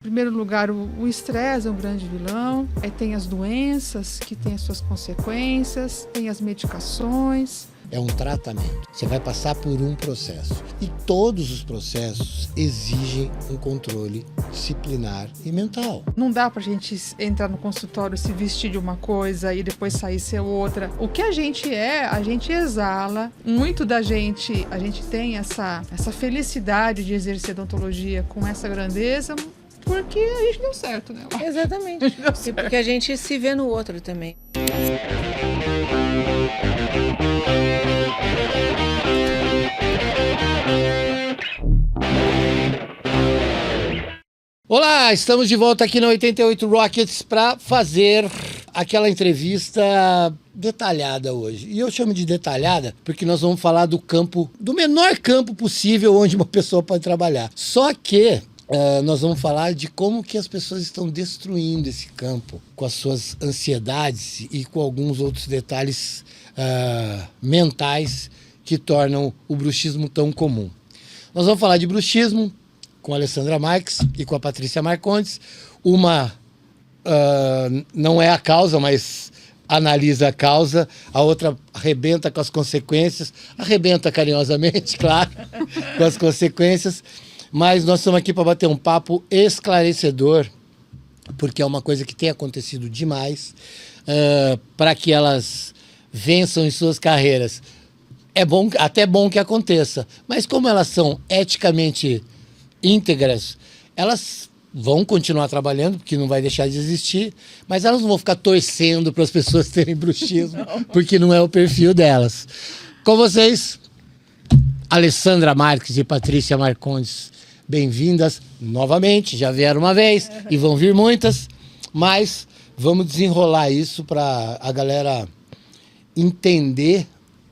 Em primeiro lugar, o estresse é um grande vilão, aí tem as doenças que têm as suas consequências, tem as medicações. É um tratamento. Você vai passar por um processo. E todos os processos exigem um controle disciplinar e mental. Não dá pra gente entrar no consultório, se vestir de uma coisa e depois sair ser outra. O que a gente exala. Muito da gente, a gente tem essa felicidade de exercer odontologia com essa grandeza, porque a gente deu certo, né? Exatamente. E porque a gente se vê no outro também. Olá, estamos de volta aqui na 88 Rockets para fazer aquela entrevista detalhada hoje. E eu chamo de detalhada porque nós vamos falar do campo, do menor campo possível onde uma pessoa pode trabalhar. Só que nós vamos falar de como que as pessoas estão destruindo esse campo com as suas ansiedades e com alguns outros detalhes mentais que tornam o bruxismo tão comum. Nós vamos falar de bruxismo com a Alessandra Marques e com a Patrícia Marcondes. Uma não é a causa, mas analisa a causa. A outra arrebenta com as consequências. Arrebenta carinhosamente, claro, com as consequências. Mas nós estamos aqui para bater um papo esclarecedor, porque é uma coisa que tem acontecido demais, para que elas vençam em suas carreiras. É bom, até bom que aconteça, mas como elas são eticamente íntegras, elas vão continuar trabalhando, porque não vai deixar de existir, mas elas não vão ficar torcendo para as pessoas terem bruxismo, porque não é o perfil delas. Com vocês, Alessandra Marques e Patrícia Marcondes, bem-vindas novamente, já vieram uma vez e vão vir muitas, mas vamos desenrolar isso para a galera entender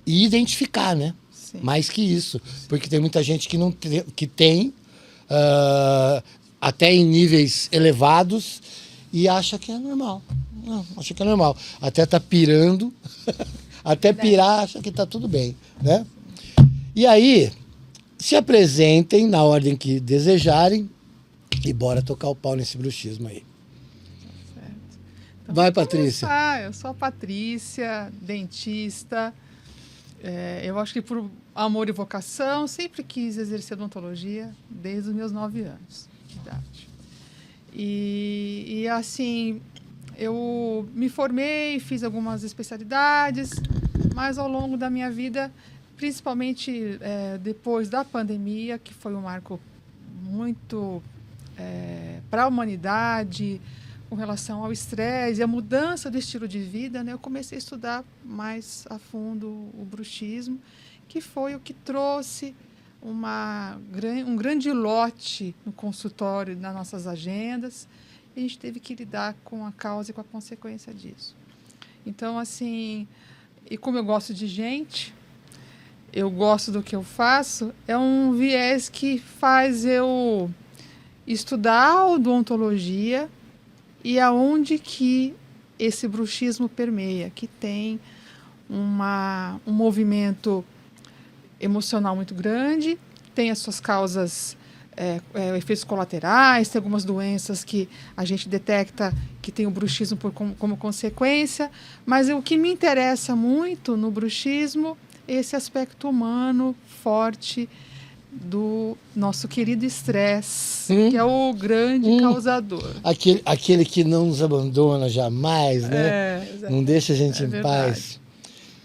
e identificar, né? Sim. Mais que isso, porque tem muita gente que não tem até em níveis elevados e acha que é normal. Não, acha que é normal. Até tá pirando, até pirar acha que tá tudo bem, né? E aí, se apresentem na ordem que desejarem e bora tocar o pau nesse bruxismo aí. Certo. Então, Vai, vamos Patrícia. começar. Eu sou a Patrícia, dentista. Eu acho que por amor e vocação, sempre quis exercer odontologia desde os meus 9 anos de idade. E assim, eu me formei, fiz algumas especialidades, mas ao longo da minha vida, principalmente depois da pandemia, que foi um marco muito para a humanidade, com relação ao estresse e a mudança do estilo de vida, né, eu comecei a estudar mais a fundo o bruxismo, que foi o que trouxe um grande lote no consultório, nas nossas agendas, e a gente teve que lidar com a causa e com a consequência disso. Então, assim, e como eu gosto de gente, eu gosto do que eu faço, é um viés que faz eu estudar a odontologia e aonde que esse bruxismo permeia, que tem um movimento emocional muito grande, tem as suas causas, efeitos colaterais, tem algumas doenças que a gente detecta que tem o bruxismo como consequência, mas o que me interessa muito no bruxismo é esse aspecto humano forte do nosso querido estresse, que é o grande causador. Aquele que não nos abandona jamais, né? Não deixa a gente em paz.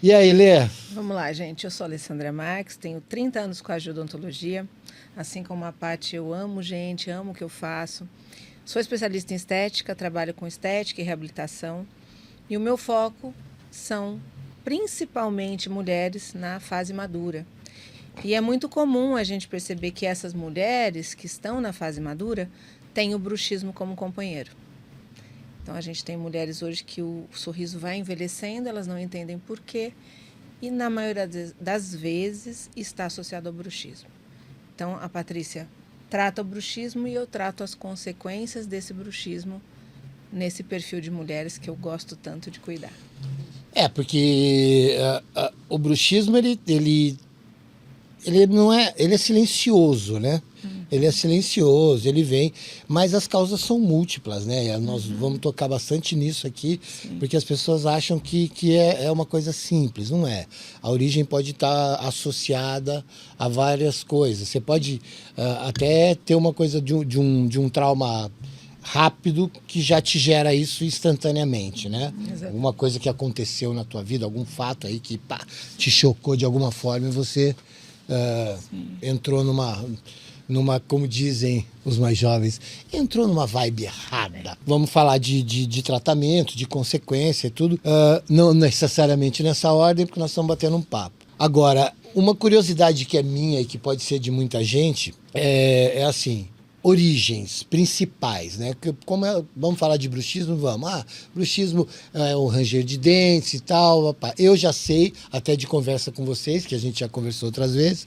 E aí, Lê? Vamos lá, gente. Eu sou a Alessandra Marques, tenho 30 anos com a odontologia. Assim como a Paty, eu amo gente, amo o que eu faço. Sou especialista em estética, trabalho com estética e reabilitação. E o meu foco são principalmente mulheres na fase madura. E é muito comum a gente perceber que essas mulheres que estão na fase madura têm o bruxismo como companheiro. Então, a gente tem mulheres hoje que o sorriso vai envelhecendo, elas não entendem por quê, e na maioria das vezes está associado ao bruxismo. Então, a Patrícia trata o bruxismo e eu trato as consequências desse bruxismo nesse perfil de mulheres que eu gosto tanto de cuidar. Porque o bruxismo, ele não é, ele é silencioso, né? Ele é silencioso, ele vem, mas as causas são múltiplas, né? Nós vamos tocar bastante nisso aqui, porque as pessoas acham que é uma coisa simples, não é. A origem pode estar associada a várias coisas. Você pode até ter uma coisa de um trauma rápido que já te gera isso instantaneamente, né? Exato. Alguma coisa que aconteceu na tua vida, algum fato aí que te chocou de alguma forma e você entrou numa, como dizem os mais jovens, entrou numa vibe errada. Vamos falar de tratamento, de consequência e tudo, não necessariamente nessa ordem, porque nós estamos batendo um papo. Agora, uma curiosidade que é minha e que pode ser de muita gente é assim, origens principais, né? Vamos falar de bruxismo? Vamos. Bruxismo é o ranger de dentes e tal. Eu já sei, até de conversa com vocês, que a gente já conversou outras vezes,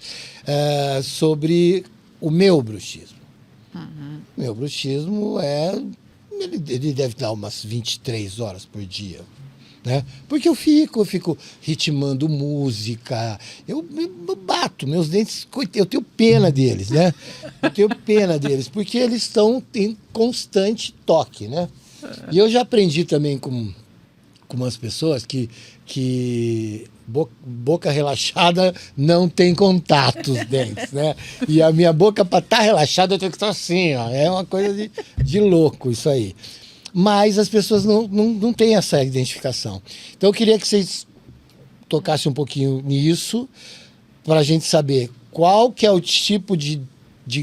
sobre o meu bruxismo. Meu bruxismo ele deve dar umas 23 horas por dia. Né? Porque eu fico ritmando música, eu bato meus dentes, eu tenho pena deles, né? Eu tenho pena deles, porque eles estão em constante toque, né? E eu já aprendi também com umas pessoas que boca relaxada não tem contato os dentes, né? E a minha boca, para estar relaxada, eu tenho que estar assim, ó. É uma coisa de louco isso aí. Mas as pessoas não têm essa identificação. Então eu queria que vocês tocassem um pouquinho nisso, para a gente saber qual que é o tipo de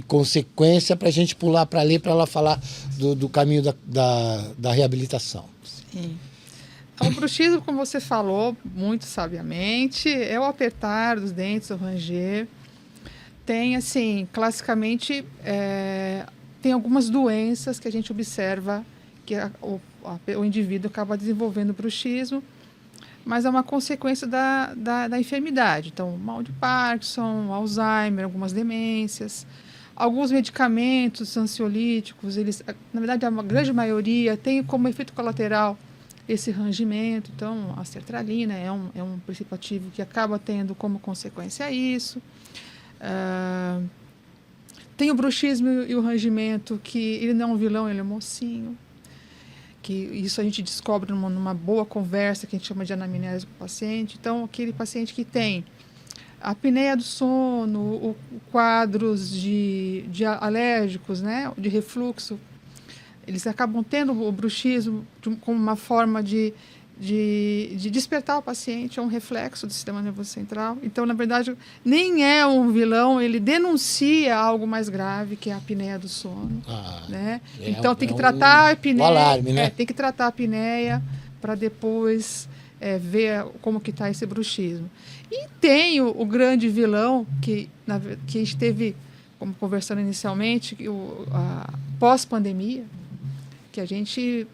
consequência, para a gente pular para ler, para ela falar do caminho da reabilitação. Sim. O bruxismo, como você falou muito sabiamente, é o apertar dos dentes, o ranger. Tem, assim, classicamente, tem algumas doenças que a gente observa que o indivíduo acaba desenvolvendo bruxismo, mas é uma consequência da enfermidade. Então, mal de Parkinson, Alzheimer, algumas demências. Alguns medicamentos ansiolíticos, na verdade, a grande maioria tem como efeito colateral esse rangimento. Então, a sertralina é um princípio ativo que acaba tendo como consequência isso. Tem o bruxismo e o rangimento, que ele não é um vilão, ele é um mocinho. Que isso a gente descobre numa boa conversa, que a gente chama de anamnese com o paciente. Então, aquele paciente que tem a apneia do sono, quadros de alérgicos, né, de refluxo, eles acabam tendo o bruxismo como uma forma de despertar o paciente, é um reflexo do sistema nervoso central. Então, na verdade, nem é um vilão, ele denuncia algo mais grave, que é a apneia do sono. Né? Então, tem que tratar a apneia. Alarme, né? Tem que tratar a apneia para depois ver como que está esse bruxismo. E tem o grande vilão, que a gente teve, como conversando inicialmente, a pós-pandemia, que a gente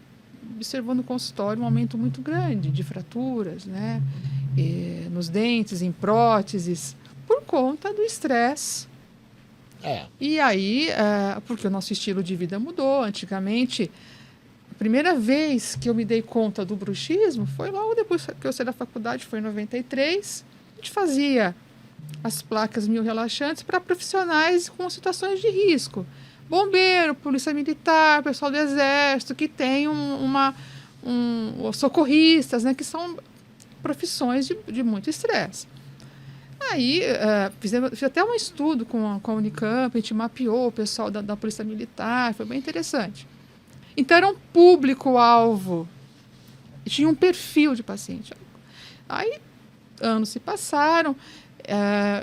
observou no consultório um aumento muito grande de fraturas, né? Nos dentes, em próteses, por conta do estresse. E aí, porque o nosso estilo de vida mudou. Antigamente, a primeira vez que eu me dei conta do bruxismo foi logo depois que eu saí da faculdade, foi em 93. A gente fazia as placas mio-relaxantes para profissionais com situações de risco. Bombeiro, polícia militar, pessoal do exército, que tem socorristas, né, que são profissões de muito estresse. Aí, fiz até um estudo com a Unicamp, a gente mapeou o pessoal da polícia militar, foi bem interessante. Então, era um público-alvo, tinha um perfil de paciente. Aí, anos se passaram.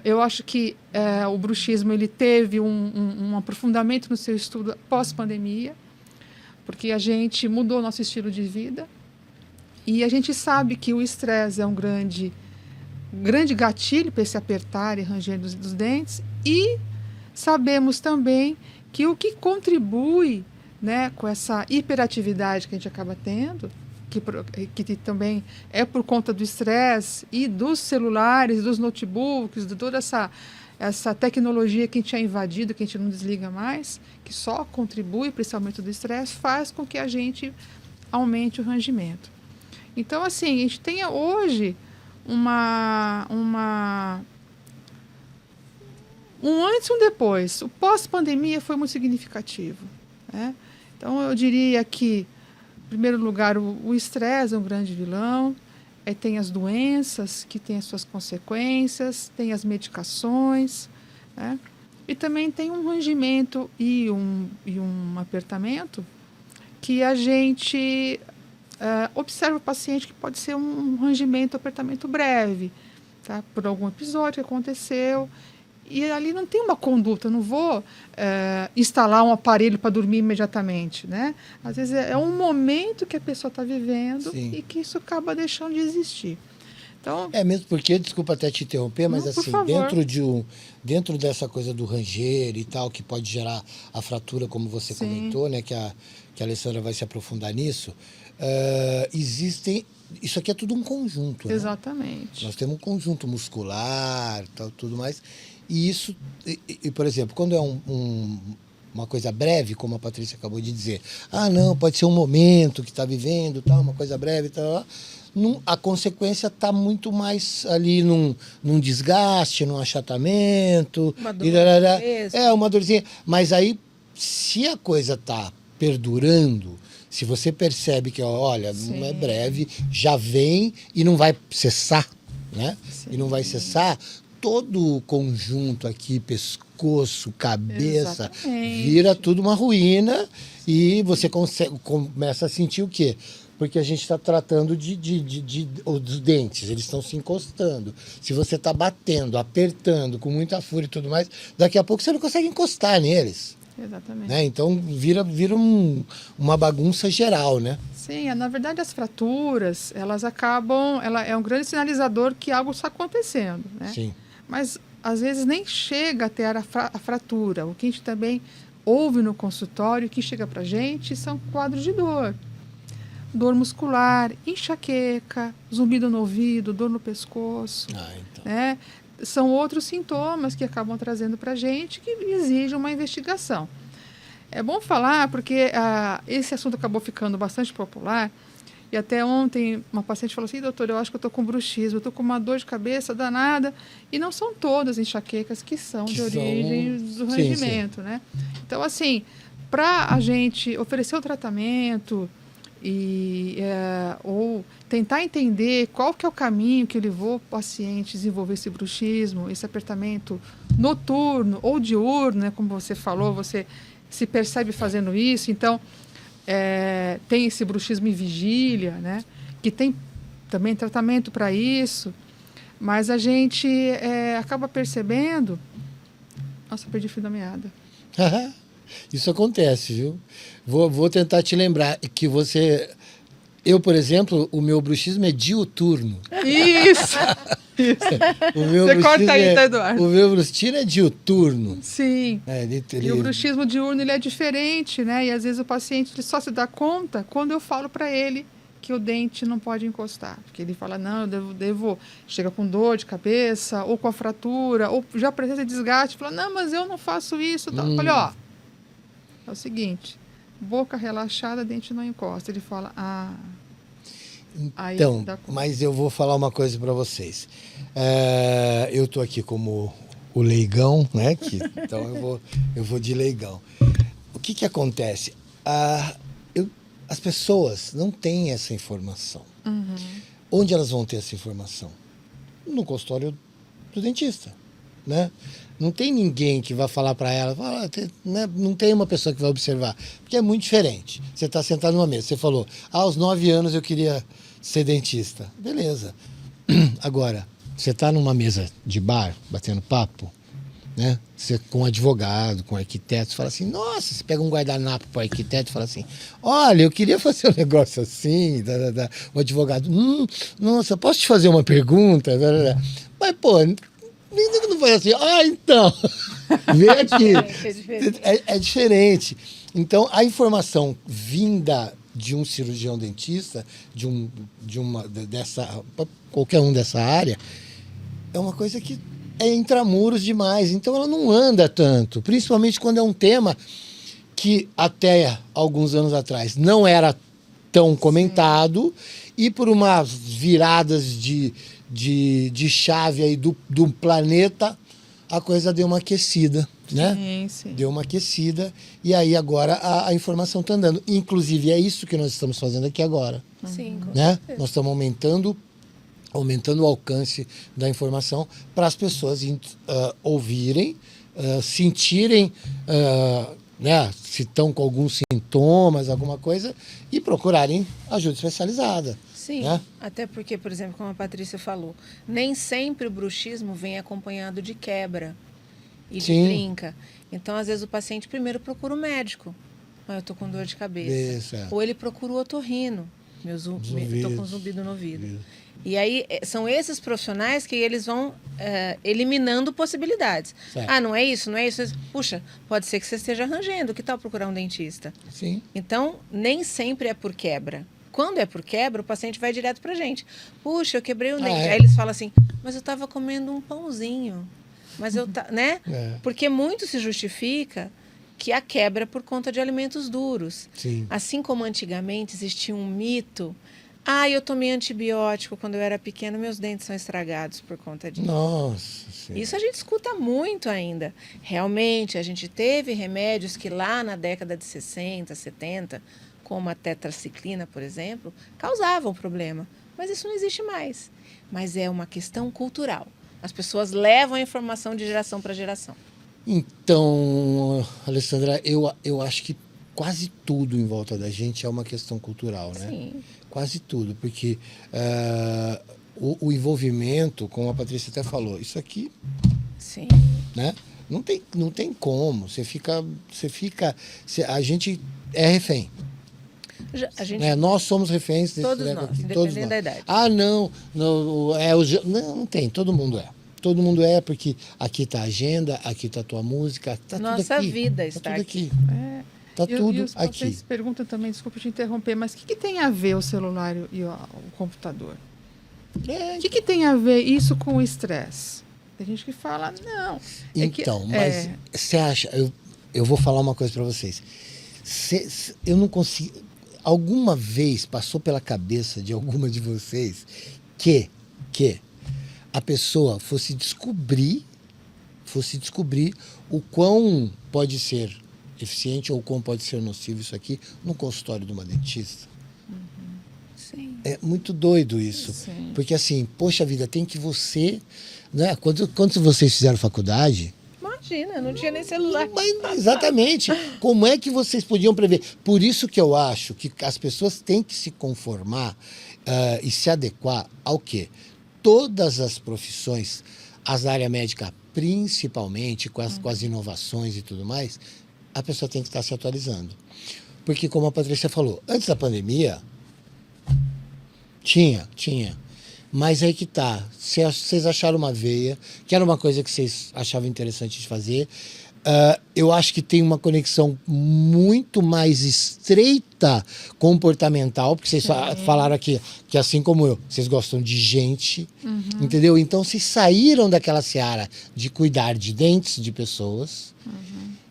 Eu acho que o bruxismo ele teve um aprofundamento no seu estudo pós-pandemia, porque a gente mudou nosso estilo de vida e a gente sabe que o estresse é um grande gatilho para esse apertar e ranger dos dentes, e sabemos também que o que contribui, né, com essa hiperatividade que a gente acaba tendo, que também é por conta do estresse e dos celulares, dos notebooks, de toda essa tecnologia que a gente é invadido, que a gente não desliga mais, que só contribui para esse aumento do estresse, faz com que a gente aumente o rangimento. Então, assim, a gente tem um um antes e um depois. O pós-pandemia foi muito significativo, né? Então, eu diria que, em primeiro lugar, o estresse é um grande vilão. Tem as doenças que têm as suas consequências, tem as medicações, né? E também tem um rangimento e um apertamento que a gente observa o paciente que pode ser um rangimento, apertamento breve, tá? Por algum episódio que aconteceu. E ali não tem uma conduta, eu não vou instalar um aparelho para dormir imediatamente, né? Às vezes é um momento que a pessoa está vivendo. Sim. E que isso acaba deixando de existir. Então, mesmo porque, desculpa até te interromper, mas não, assim, dentro dessa coisa do ranger e tal, que pode gerar a fratura, como você Sim. comentou, né? Que a Alessandra vai se aprofundar nisso, existem... Isso aqui é tudo um conjunto, né? Exatamente. Nós temos um conjunto muscular, tal, tudo mais. E isso, por exemplo, quando é uma coisa breve, como a Patrícia acabou de dizer, não, pode ser um momento que está vivendo, tal, uma coisa breve, tal, a consequência está muito mais ali num desgaste, num achatamento. Uma dor uma dorzinha. Mas aí, se a coisa está perdurando, se você percebe que, olha, Sim. não é breve, já vem e não vai cessar, né? Sim. E não vai cessar, todo o conjunto aqui, pescoço, cabeça, Exatamente. Vira tudo uma ruína e você começa a sentir o quê? Porque a gente está tratando dos dentes, eles estão se encostando. Se você está batendo, apertando, com muita fúria e tudo mais, daqui a pouco você não consegue encostar neles. Exatamente. Né? Então vira uma bagunça geral, né? Sim, na verdade as fraturas, elas acabam, ela é um grande sinalizador que algo está acontecendo, né? Sim. Mas às vezes nem chega até a fratura. O que a gente também ouve no consultório, que chega para a gente, são quadros de dor. Dor muscular, enxaqueca, zumbido no ouvido, dor no pescoço. Então. Né? São outros sintomas que acabam trazendo para a gente que exigem uma investigação. É bom falar porque esse assunto acabou ficando bastante popular. E até ontem uma paciente falou assim, doutor, eu acho que eu estou com bruxismo, eu estou com uma dor de cabeça danada. E não são todas enxaquecas que são de origem do rangimento, sim. né? Então, assim, para a gente oferecer o tratamento ou tentar entender qual que é o caminho que levou o paciente a desenvolver esse bruxismo, esse apertamento noturno ou diurno, né? Como você falou, você se percebe fazendo isso, então... tem esse bruxismo em vigília, né? Que tem também tratamento para isso, mas a gente acaba percebendo... Nossa, perdi o fio da meada. Isso acontece, viu? Vou tentar te lembrar que você... Eu, por exemplo, o meu bruxismo é diuturno. Isso! Você corta aí, tá, Eduardo? O meu bruxismo é diuturno. Sim. E o bruxismo diurno ele é diferente, né? E às vezes o paciente ele só se dá conta quando eu falo para ele que o dente não pode encostar. Porque ele fala, não, eu devo... Chega com dor de cabeça, ou com a fratura, ou já apresenta desgaste. Fala, não, mas eu não faço isso. Eu falei, é o seguinte, boca relaxada, dente não encosta. Ele fala, Então, mas eu vou falar uma coisa para vocês. Eu estou aqui como o leigão, né? Então eu vou de leigão. O que acontece? As pessoas não têm essa informação. Uhum. Onde elas vão ter essa informação? No consultório do dentista, né? Não tem ninguém que vai falar para ela, né? Não tem uma pessoa que vai observar, porque é muito diferente. Você está sentado numa mesa, você falou, aos 9 anos eu queria ser dentista. Beleza. Agora, você está numa mesa de bar, batendo papo, né? Você com um advogado, com um arquiteto, você fala assim, nossa, você pega um guardanapo para o arquiteto e fala assim, olha, eu queria fazer um negócio assim, o advogado, nossa, posso te fazer uma pergunta? Mas, pô, não vai assim, então, vem aqui. É diferente. Então, a informação vinda de um cirurgião dentista, qualquer um dessa área, é uma coisa que é intramuros demais. Então, ela não anda tanto, principalmente quando é um tema que até alguns anos atrás não era tão comentado. Sim. E por umas viradas de chave aí do planeta, a coisa deu uma aquecida, né? Sim, sim. Deu uma aquecida e aí agora a informação está andando. Inclusive, é isso que nós estamos fazendo aqui agora, Sim, com né? certeza. Nós estamos aumentando o alcance da informação para as pessoas ouvirem, sentirem, né, se estão com alguns sintomas, alguma coisa, e procurarem ajuda especializada. Sim, né? até porque, por exemplo, como a Patrícia falou, nem sempre o bruxismo vem acompanhado de quebra e Sim. de trinca. Então, às vezes, o paciente primeiro procura o médico. Ah, eu tô com dor de cabeça. Isso, é. Ou ele procura o otorrino. Eu tô com ouvidos. zumbido no ouvido. Ouvido. E aí, são esses profissionais que eles vão eliminando possibilidades. Certo. Ah, não é isso, não é isso. Puxa, pode ser que você esteja arranjando. Que tal procurar um dentista? Sim. Então, nem sempre é por quebra. Quando é por quebra, o paciente vai direto pra gente. Puxa, eu quebrei o dente. é. Aí eles falam assim, mas eu estava comendo um pãozinho. Mas eu né? É. Porque muito se justifica que a quebra é por conta de alimentos duros. Sim. Assim como antigamente existia um mito. Ah, eu tomei antibiótico quando eu era pequena, meus dentes são estragados por conta disso. Nossa Senhora. Isso a gente escuta muito ainda. Realmente, a gente teve remédios que lá na década de 60, 70, como a tetraciclina, por exemplo, causavam problema. Mas isso não existe mais. Mas é uma questão cultural. As pessoas levam a informação de geração para geração. Então, Alessandra, eu acho que quase tudo em volta da gente é uma questão cultural, né? Sim. Quase tudo, porque o envolvimento, como a Patrícia até falou, isso aqui, Sim. né? Não tem como. A gente é refém. A gente, Né? Nós somos reféns desse Todos treco nós, aqui. independente Todos nós. da idade. Ah, não, não tem, todo mundo é. Todo mundo é, porque aqui tá a agenda, aqui tá a tua música, tá tudo Nossa aqui. vida Tá está tudo aqui. Tá E tudo os aqui. pacientes perguntam também, desculpa te interromper, mas o que tem a ver o celular e o computador? É, O que tem a ver isso com o estresse? Tem gente que fala, não. então, mas você acha... Eu vou falar uma coisa para vocês. Eu não consigo... Alguma vez passou pela cabeça de alguma de vocês que a pessoa fosse descobrir o quão pode ser eficiente ou o quão pode ser nocivo isso aqui no consultório de uma dentista? Sim. É muito doido isso. Sim. Porque assim, poxa vida, tem que você... Né? Quando vocês fizeram faculdade... Imagina, não tinha nem celular. Mas, exatamente. Como é que vocês podiam prever? Por isso que eu acho que as pessoas têm que se conformar e se adequar ao quê? Todas as profissões, as da área médica principalmente, com as inovações e tudo mais, a pessoa tem que estar se atualizando. Porque, como a Patrícia falou, antes da pandemia, tinha. Mas aí que tá. Vocês acharam uma veia, que era uma coisa que vocês achavam interessante de fazer. Eu acho que tem uma conexão muito mais estreita comportamental, porque vocês falaram aqui que, assim como eu, vocês gostam de gente, entendeu? Então, vocês saíram daquela seara de cuidar de dentes de pessoas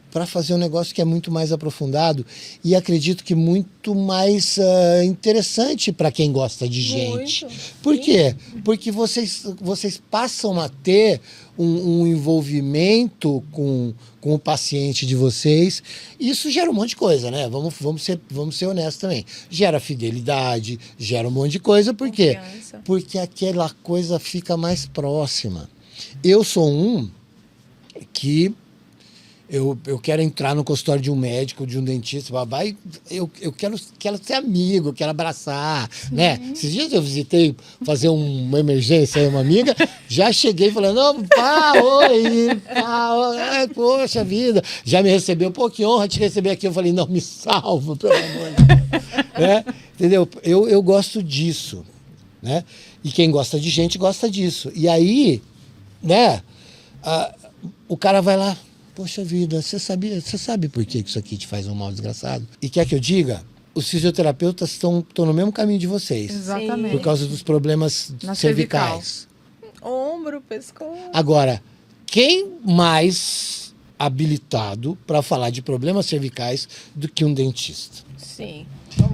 para fazer um negócio que é muito mais aprofundado e acredito que muito mais interessante para quem gosta de gente. Muito. Por quê? Porque vocês passam a ter um envolvimento com o paciente de vocês. Isso gera um monte de coisa, né? Vamos ser honestos também. Gera fidelidade, gera um monte de coisa. Por quê? Confiança. Porque aquela coisa fica mais próxima. Eu sou um que eu quero entrar no consultório de um médico, de um dentista, babá, e eu quero ser amigo, quero abraçar, né? Esses dias eu visitei fazer uma emergência aí, uma amiga, já cheguei falando, não, pá, oi, ai, poxa vida, já me recebeu, pô, que honra te receber aqui. Eu falei, não, me salva, pelo amor de Deus. Entendeu? Eu gosto disso, né? E quem gosta de gente gosta disso. E aí, né, o cara vai lá, poxa vida, você sabe por que isso aqui te faz um mal desgraçado? E quer que eu diga? Os fisioterapeutas estão no mesmo caminho de vocês. Exatamente. Por causa dos problemas Na cervicais. Ombro, pescoço. Agora, quem mais habilitado para falar de problemas cervicais do que um dentista. Sim.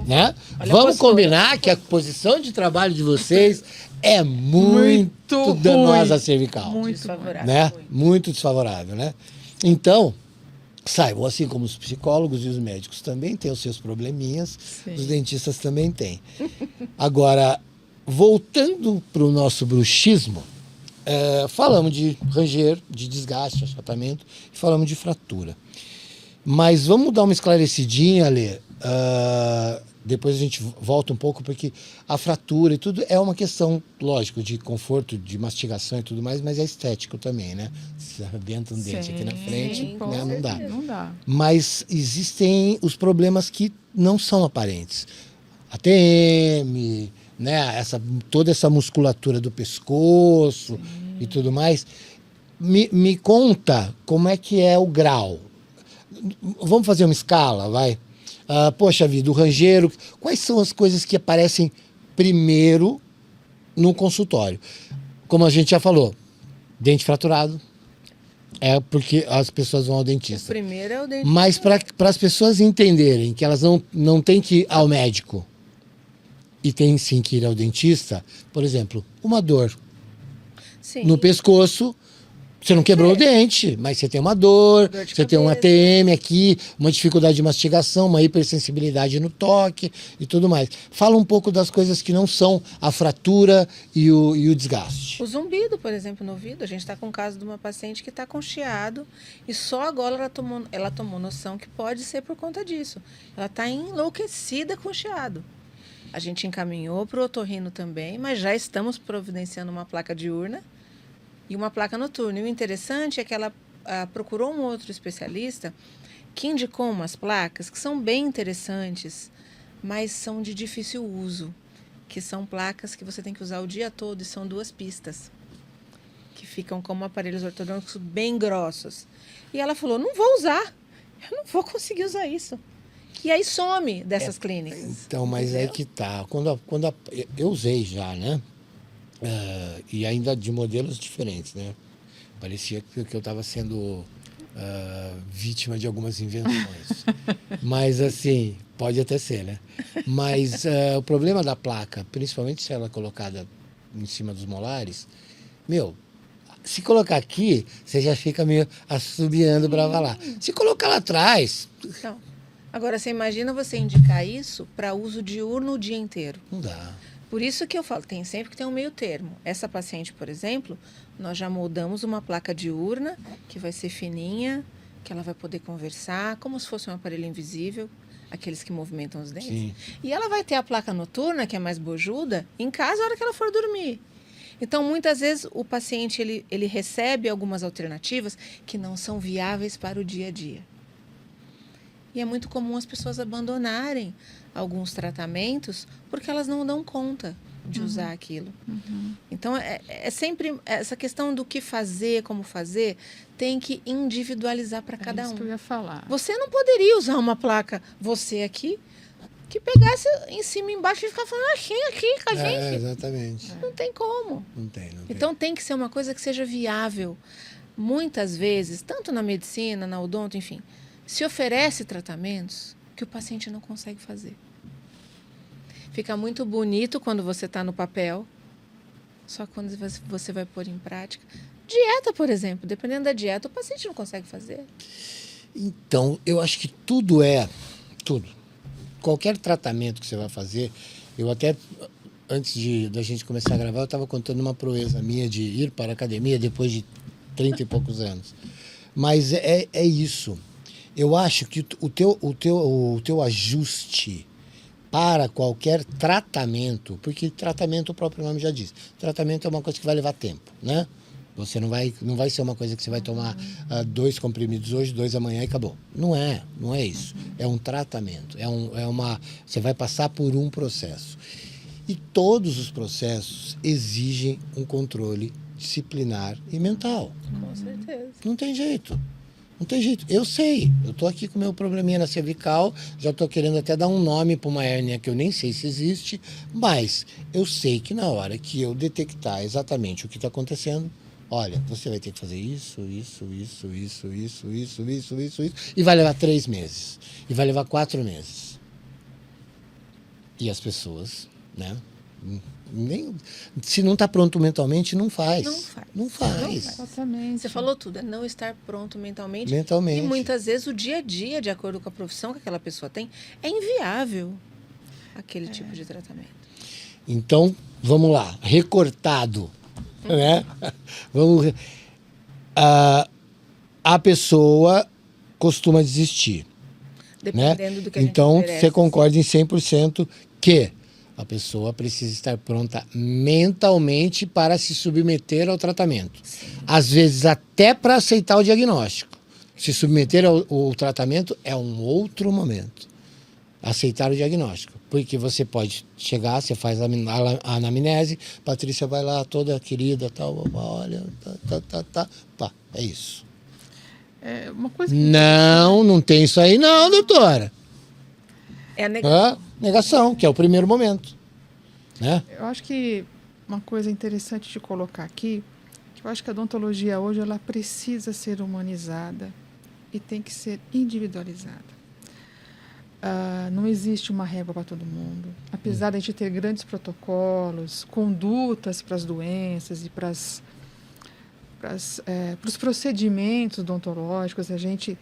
Né? Olha a Vamos postura. combinar que a posição de trabalho de vocês é muito Muito danosa à ruim. cervical. Muito Desfavorável. Né? Muito desfavorável, né? Então, saibam, assim como os psicólogos e os médicos também têm os seus probleminhas, Sim. os dentistas também têm. Agora, voltando para o nosso bruxismo, falamos de ranger, de desgaste, achatamento, e falamos de fratura. Mas vamos dar uma esclarecidinha, Lê. Depois a gente volta um pouco, porque a fratura e tudo é uma questão, lógico, de conforto, de mastigação e tudo mais, mas é estético também, né? Se arrebenta um dente aqui na frente, Sim, com né? Não dá. certeza. Não dá. Mas existem os problemas que não são aparentes. ATM, né? Toda essa musculatura do pescoço e tudo mais. Me conta como é que é o grau. Vamos fazer uma escala, vai? Poxa vida, o rangeiro, quais são as coisas que aparecem primeiro no consultório? Como a gente já falou, dente fraturado, é porque as pessoas vão ao O dentista. primeiro é o dente. Mas para as pessoas entenderem que elas não têm que ir ao médico e tem sim que ir ao dentista, por exemplo, uma dor Sim. no pescoço, você não quebrou o dente, mas você tem uma dor, Dor de você tem um cabeça. ATM aqui, uma dificuldade de mastigação, uma hipersensibilidade no toque e tudo mais. Fala um pouco das coisas que não são a fratura e o desgaste. O zumbido, por exemplo, no ouvido. A gente está com o caso de uma paciente que está com chiado e só agora ela tomou noção que pode ser por conta disso. Ela está enlouquecida com chiado. A gente encaminhou para o otorrino também, mas já estamos providenciando uma placa diurna e uma placa noturna. E o interessante é que ela procurou um outro especialista que indicou umas placas que são bem interessantes, mas são de difícil uso, que são placas que você tem que usar o dia todo e são 2 pistas, que ficam como aparelhos ortodônticos bem grossos. E ela falou, não vou usar, eu não vou conseguir usar isso. E aí some dessas clínicas. Então, mas Entendeu? aí que tá. Eu usei já, né? E ainda de modelos diferentes, né? Parecia que eu estava sendo vítima de algumas invenções. Mas, assim, pode até ser, né? Mas o problema da placa, principalmente se ela é colocada em cima dos molares, se colocar aqui, você já fica meio assobiando para lá. Se colocar lá atrás, Então, agora, você imagina você indicar isso para uso diurno o dia inteiro. não dá. Por isso que eu falo, tem sempre que ter um meio termo. Essa paciente, por exemplo, nós já moldamos uma placa diurna, que vai ser fininha, que ela vai poder conversar, como se fosse um aparelho invisível, aqueles que movimentam os dentes. Sim. E ela vai ter a placa noturna, que é mais bojuda, em casa a hora que ela for dormir. Então, muitas vezes, o paciente ele recebe algumas alternativas que não são viáveis para o dia a dia. E é muito comum as pessoas abandonarem alguns tratamentos porque elas não dão conta de usar aquilo. Então, é sempre essa questão do que fazer, como fazer, tem que individualizar para cada É isso que eu um. ia falar. Você não poderia usar uma placa, você aqui, que pegasse em cima e embaixo e ficar falando aqui com a gente. Exatamente. Não tem como. Não tem. Então, tem que ser uma coisa que seja viável. Muitas vezes, tanto na medicina, na odonto, enfim, se oferece tratamentos que o paciente não consegue fazer. Fica muito bonito quando você está no papel, só quando você vai pôr em prática. Dieta, por exemplo, dependendo da dieta, o paciente não consegue fazer. Então, eu acho que tudo. Qualquer tratamento que você vai fazer, eu até, antes da gente começar a gravar, eu estava contando uma proeza minha de ir para a academia depois de 30 e poucos anos. Mas é isso. Eu acho que o teu ajuste para qualquer tratamento, porque tratamento, o próprio nome já diz, tratamento é uma coisa que vai levar tempo, né? Você não vai ser uma coisa que você vai tomar 2 comprimidos hoje, 2 amanhã e acabou. Não é isso. É um tratamento, você vai passar por um processo. E todos os processos exigem um controle disciplinar e mental. Com certeza. Não tem jeito. Não tem jeito. Eu sei. Eu tô aqui com o meu probleminha na cervical, já tô querendo até dar um nome para uma hérnia que eu nem sei se existe, mas eu sei que na hora que eu detectar exatamente o que está acontecendo, olha, você vai ter que fazer isso, e vai levar 3 meses, e vai levar 4 meses. E as pessoas, né? Nem, se não está pronto mentalmente, não faz. Não faz. Exatamente. Você falou tudo, é não estar pronto mentalmente. Mentalmente. E muitas vezes o dia a dia, de acordo com a profissão que aquela pessoa tem, é inviável aquele tipo de tratamento. Então, vamos lá, recortado, né? Vamos, a pessoa costuma desistir, né? Dependendo do que a gente Então, oferece. você concorda em 100% que a pessoa precisa estar pronta mentalmente para se submeter ao tratamento. Sim. Às vezes, até para aceitar o diagnóstico. Se submeter ao tratamento é um outro momento. Aceitar o diagnóstico. Porque você pode chegar, você faz a anamnese, Patrícia vai lá, toda querida, tal, olha, pá, é isso. É uma coisa que Não tem isso aí não, doutora. É a negação. Negação, que é o primeiro momento. Né? eu acho que uma coisa interessante de colocar aqui, que eu acho que a odontologia hoje ela precisa ser humanizada e tem que ser individualizada. Não existe uma régua para todo mundo. Apesar de a gente ter grandes protocolos, condutas para as doenças e para os procedimentos odontológicos, a gente,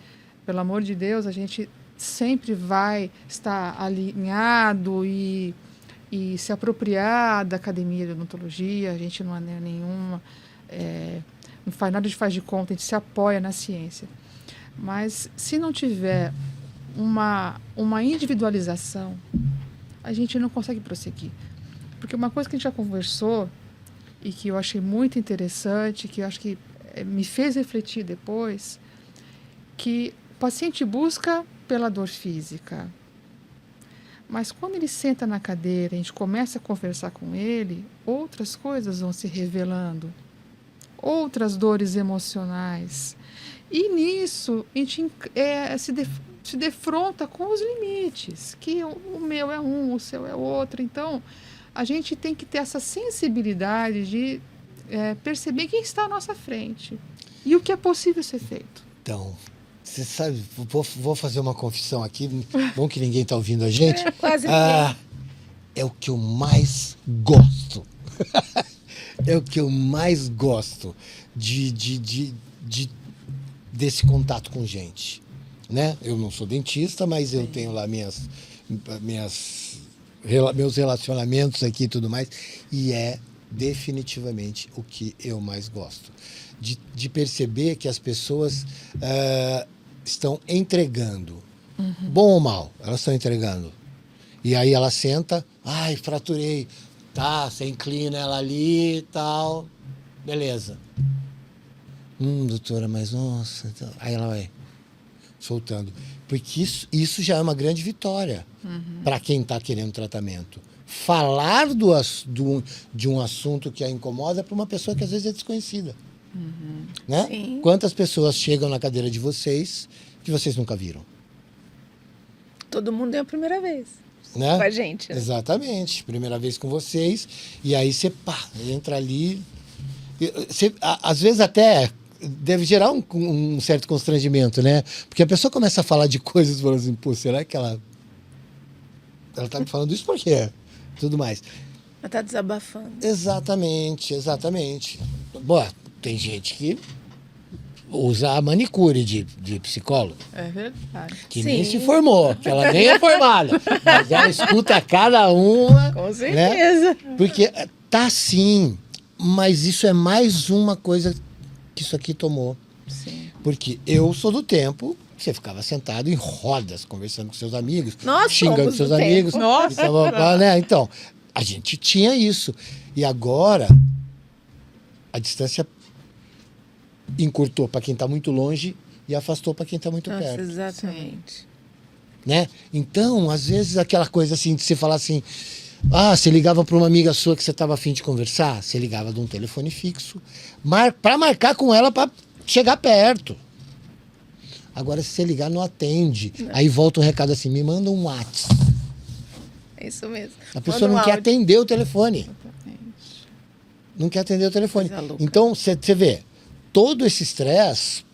pelo amor de Deus, a gente sempre vai estar alinhado e se apropriar da academia de odontologia. A gente não é nenhuma, não faz nada de faz de conta, a gente se apoia na ciência. Mas se não tiver uma individualização, a gente não consegue prosseguir. Porque uma coisa que a gente já conversou e que eu achei muito interessante, que eu acho que me fez refletir depois, que o paciente busca pela dor física, mas quando ele senta na cadeira e a gente começa a conversar com ele, outras coisas vão se revelando, outras dores emocionais. E nisso a gente se defronta com os limites, que o meu é um, o seu é outro. Então, a gente tem que ter essa sensibilidade de perceber quem está à nossa frente e o que é possível ser feito. Então, você sabe, vou fazer uma confissão aqui, bom que ninguém está ouvindo a gente. Quase ninguém. É o que eu mais gosto. É o que eu mais gosto desse contato com gente. Né? Eu não sou dentista, mas eu tenho lá meus relacionamentos aqui e tudo mais. E é definitivamente o que eu mais gosto. De perceber que as pessoas estão entregando. Uhum. Bom ou mal, elas estão entregando. E aí ela senta, ai, fraturei. Tá, você inclina ela ali e tal. Beleza. Doutora, mas nossa. Aí ela vai soltando. Porque isso já é uma grande vitória para quem está querendo tratamento. Falar de um assunto que a incomoda para uma pessoa que às vezes é desconhecida. Né? Sim. Quantas pessoas chegam na cadeira de vocês que vocês nunca viram? Todo mundo é a primeira vez. Né? Com a gente. Né? Exatamente. Primeira vez com vocês. E aí você entra ali. Às vezes até deve gerar um certo constrangimento, né? Porque a pessoa começa a falar de coisas e fala assim, pô, será que ela tá me falando isso por quê? Tudo mais. Ela tá desabafando. Exatamente. Bom, tem gente que usa a manicure de psicólogo. É verdade. Que Sim. nem se formou, que ela nem é formada. Mas ela escuta cada uma. Com certeza. Né? Porque tá sim, mas isso é mais uma coisa que isso aqui tomou. Sim. Porque eu sou do tempo que você ficava sentado em rodas, conversando com seus amigos, Nós xingando somos seus do tempo. amigos. Nossa! Né? Então, a gente tinha isso. E agora, a distância encurtou para quem está muito longe e afastou para quem está muito Nossa, perto. exatamente. Né? Então, às vezes, aquela coisa assim, de você falar assim, você ligava para uma amiga sua que você estava a fim de conversar, você ligava de um telefone fixo, para marcar com ela para chegar perto. Agora, se você ligar, não atende. Não. Aí volta um recado assim, me manda um WhatsApp. É isso mesmo. A pessoa não quer atender o telefone. Exatamente. Não quer atender o telefone. Coisa louca. Então, você vê, todo esse estresse,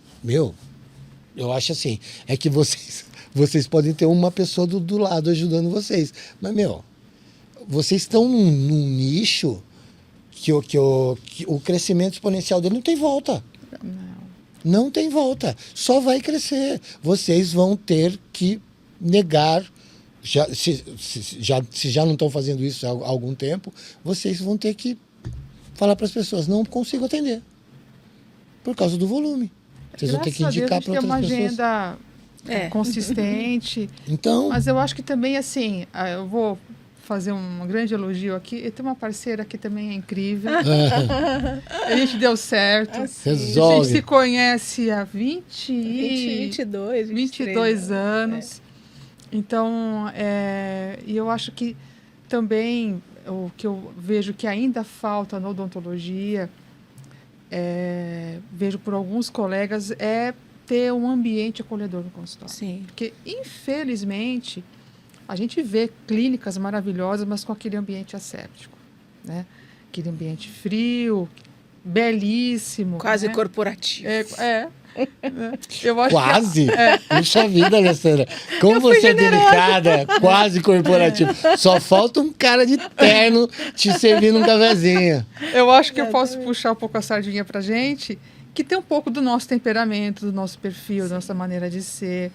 eu acho assim, é que vocês podem ter uma pessoa do lado ajudando vocês. Mas, vocês estão num nicho que o crescimento exponencial dele não tem volta. Não tem volta. Só vai crescer. Vocês vão ter que negar, se já não estão fazendo isso há algum tempo, vocês vão ter que falar para as pessoas, não consigo atender. Por causa do volume. Vocês vão ter que indicar para outras pessoas. A gente tem uma agenda consistente. Então, mas eu acho que também, assim, eu vou fazer um grande elogio aqui. Eu tenho uma parceira que também é incrível. A gente deu certo. resolve. A gente se conhece há 22 anos. Então, e eu acho que também o que eu vejo que ainda falta na odontologia, vejo por alguns colegas, é ter um ambiente acolhedor no consultório. Sim. Porque, infelizmente, a gente vê clínicas maravilhosas, mas com aquele ambiente asséptico, né? Aquele ambiente frio, belíssimo. Quase né? corporativo. Eu acho quase? Que, Puxa vida, Alessandra. Como você é delicada, quase corporativo. Só falta um cara de terno te servindo um cafezinho. eu acho que eu posso puxar um pouco a sardinha pra gente, que tem um pouco do nosso temperamento, do nosso perfil, da nossa maneira de ser.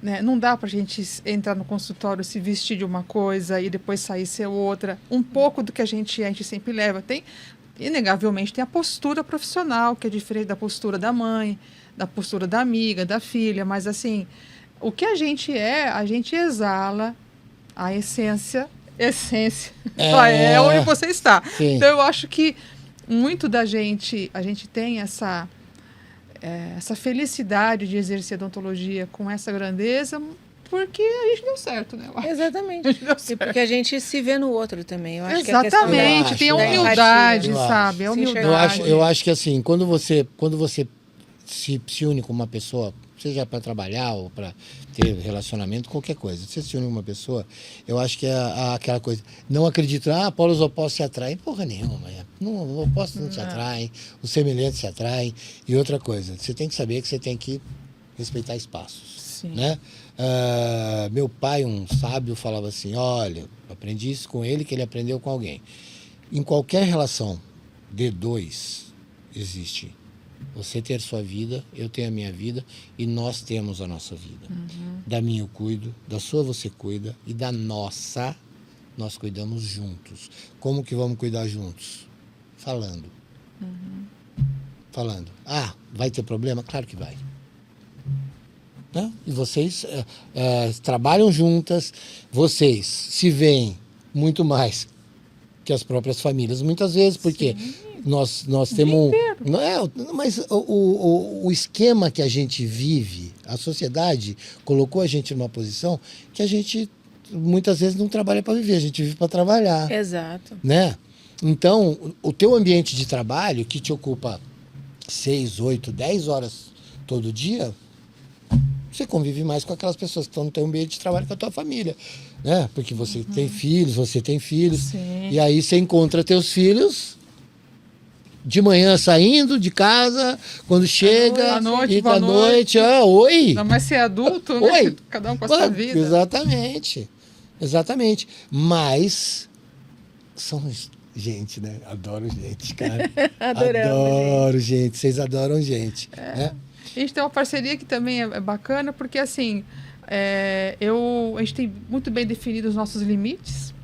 Né? Não dá pra gente entrar no consultório, se vestir de uma coisa e depois sair ser outra. Um pouco do que a gente sempre leva. Inegavelmente, tem a postura profissional, que é diferente da postura da mãe, da postura da amiga, da filha. Mas, assim, o que a gente exala a essência é onde você está. Sim. Então, eu acho que muito a gente tem essa felicidade de exercer odontologia com essa grandeza, porque a gente deu certo, né? Exatamente. E porque a gente se vê no outro também. Eu acho Exatamente, tem a humildade, sabe? A humildade. Eu acho que assim, quando você se une com uma pessoa, seja para trabalhar ou para ter relacionamento, qualquer coisa, você se une com uma pessoa, eu acho que é aquela coisa, não acredito, polos opostos se atraem, porra nenhuma, os opostos não se atraem, os semelhantes se atraem, e outra coisa, você tem que saber que você tem que respeitar espaços. Sim. Né? Meu pai, um sábio, falava assim, olha, aprendi isso com ele, que ele aprendeu com alguém. Em qualquer relação de dois, existe você ter sua vida, eu tenho a minha vida e nós temos a nossa vida. Da minha eu cuido, da sua você cuida e da nossa nós cuidamos juntos. Como que vamos cuidar juntos? Falando. Falando. Vai ter problema? Claro que vai. Né? E vocês trabalham juntas, vocês se veem muito mais que as próprias famílias, muitas vezes, porque nós temos... mas o esquema que a gente vive, a sociedade colocou a gente numa posição que a gente muitas vezes não trabalha para viver, a gente vive para trabalhar. Exato. Né? Então, o teu ambiente de trabalho, que te ocupa 6, 8, 10 horas todo dia, você convive mais com aquelas pessoas que estão no teu ambiente de trabalho, com a tua família, né? Porque você tem filhos, você tem filhos. Sim. E aí você encontra teus filhos de manhã saindo de casa, quando chega, à noite, e boa à noite, noite. Oi! Não, mas ser adulto, né? Oi! Cada um com a sua vida. Exatamente. Mas são gente, né? Adoro gente, cara. Adoro gente. Vocês adoram gente. Né? A gente tem uma parceria que também é bacana, porque assim, a gente tem muito bem definido os nossos limites.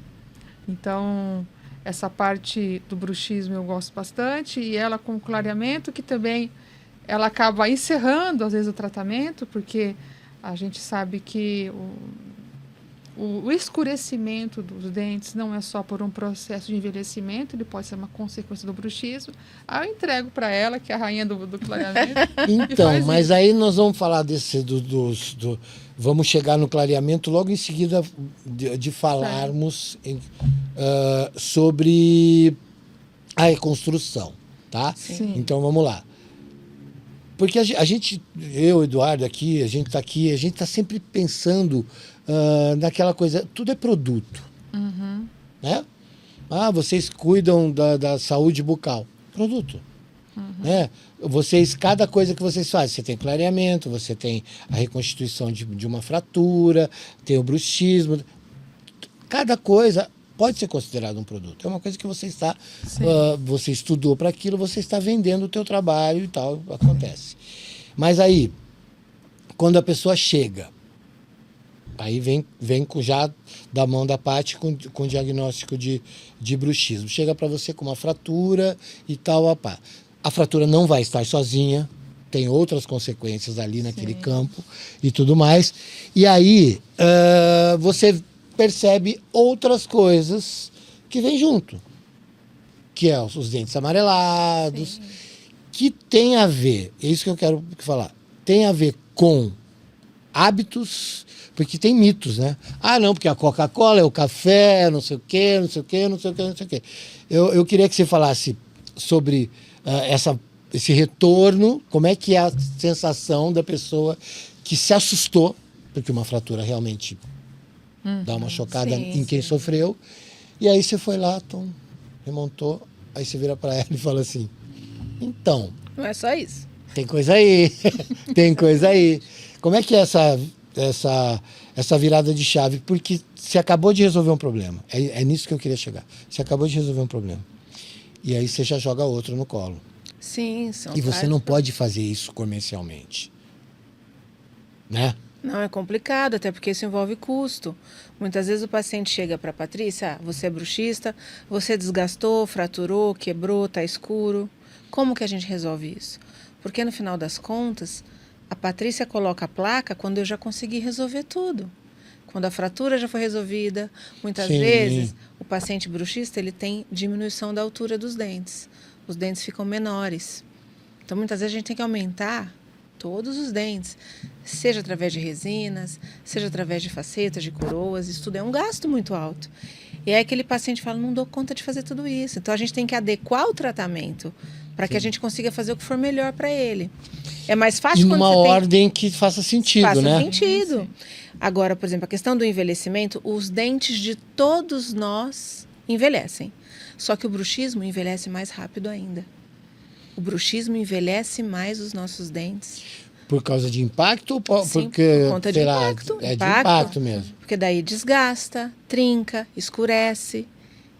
Então, essa parte do bruxismo eu gosto bastante, e ela com o clareamento, que também ela acaba encerrando, às vezes, o tratamento, porque a gente sabe que o escurecimento dos dentes não é só por um processo de envelhecimento, ele pode ser uma consequência do bruxismo. Aí eu entrego para ela, que é a rainha do clareamento. Então, mas aí nós vamos falar vamos chegar no clareamento logo em seguida de falarmos sobre a reconstrução, tá? Sim. Então vamos lá. Porque a gente, eu, Eduardo, aqui, a gente está sempre pensando naquela coisa, tudo é produto. Né? Ah, vocês cuidam da saúde bucal. Produto. Né? Cada coisa que vocês fazem, você tem clareamento, você tem a reconstituição de uma fratura, tem o bruxismo. Cada coisa pode ser considerado um produto. É uma coisa que você você estudou para aquilo, você está vendendo o teu trabalho e tal, acontece. Mas aí, quando a pessoa chega, aí vem já da mão da Paty com diagnóstico de bruxismo. Chega para você com uma fratura e tal, apá. A fratura não vai estar sozinha, tem outras consequências ali naquele campo e tudo mais. E aí você percebe outras coisas que vêm junto, que é os dentes amarelados, que tem a ver, é isso que eu quero falar, tem a ver com hábitos, porque tem mitos, né? Ah, não, porque a Coca-Cola é o café, não sei o quê, não sei o quê, não sei o quê, não sei o quê. Eu queria que você falasse sobre esse retorno, como é que é a sensação da pessoa que se assustou, porque uma fratura realmente dá uma chocada em quem sofreu, e aí você foi lá, remontou, aí você vira para ela e fala assim, então... Não é só isso. Tem coisa aí, tem coisa aí. Como é que é essa virada de chave? Porque você acabou de resolver um problema, é nisso que eu queria chegar. Você acabou de resolver um problema. E aí você já joga outro no colo. Sim, são E você não pode fazer isso comercialmente. Né? Não, é complicado, até porque isso envolve custo. Muitas vezes o paciente chega para a Patrícia, você é bruxista, você desgastou, fraturou, quebrou, está escuro. Como que a gente resolve isso? Porque no final das contas, a Patrícia coloca a placa quando eu já consegui resolver tudo. Quando a fratura já foi resolvida, muitas vezes o paciente bruxista ele tem diminuição da altura dos dentes. Os dentes ficam menores. Então, muitas vezes a gente tem que aumentar todos os dentes, seja através de resinas, seja através de facetas, de coroas, isso tudo é um gasto muito alto. E aí aquele paciente fala, não dou conta de fazer tudo isso. Então, a gente tem que adequar o tratamento para que a gente consiga fazer o que for melhor para ele. É mais fácil e quando numa você ordem que faça sentido, né? Faça sentido. Agora, por exemplo, a questão do envelhecimento, os dentes de todos nós envelhecem. Só que o bruxismo envelhece mais rápido ainda. O bruxismo envelhece mais os nossos dentes. Por causa de impacto? Sim, porque, por conta de impacto. É de impacto mesmo. Porque daí desgasta, trinca, escurece.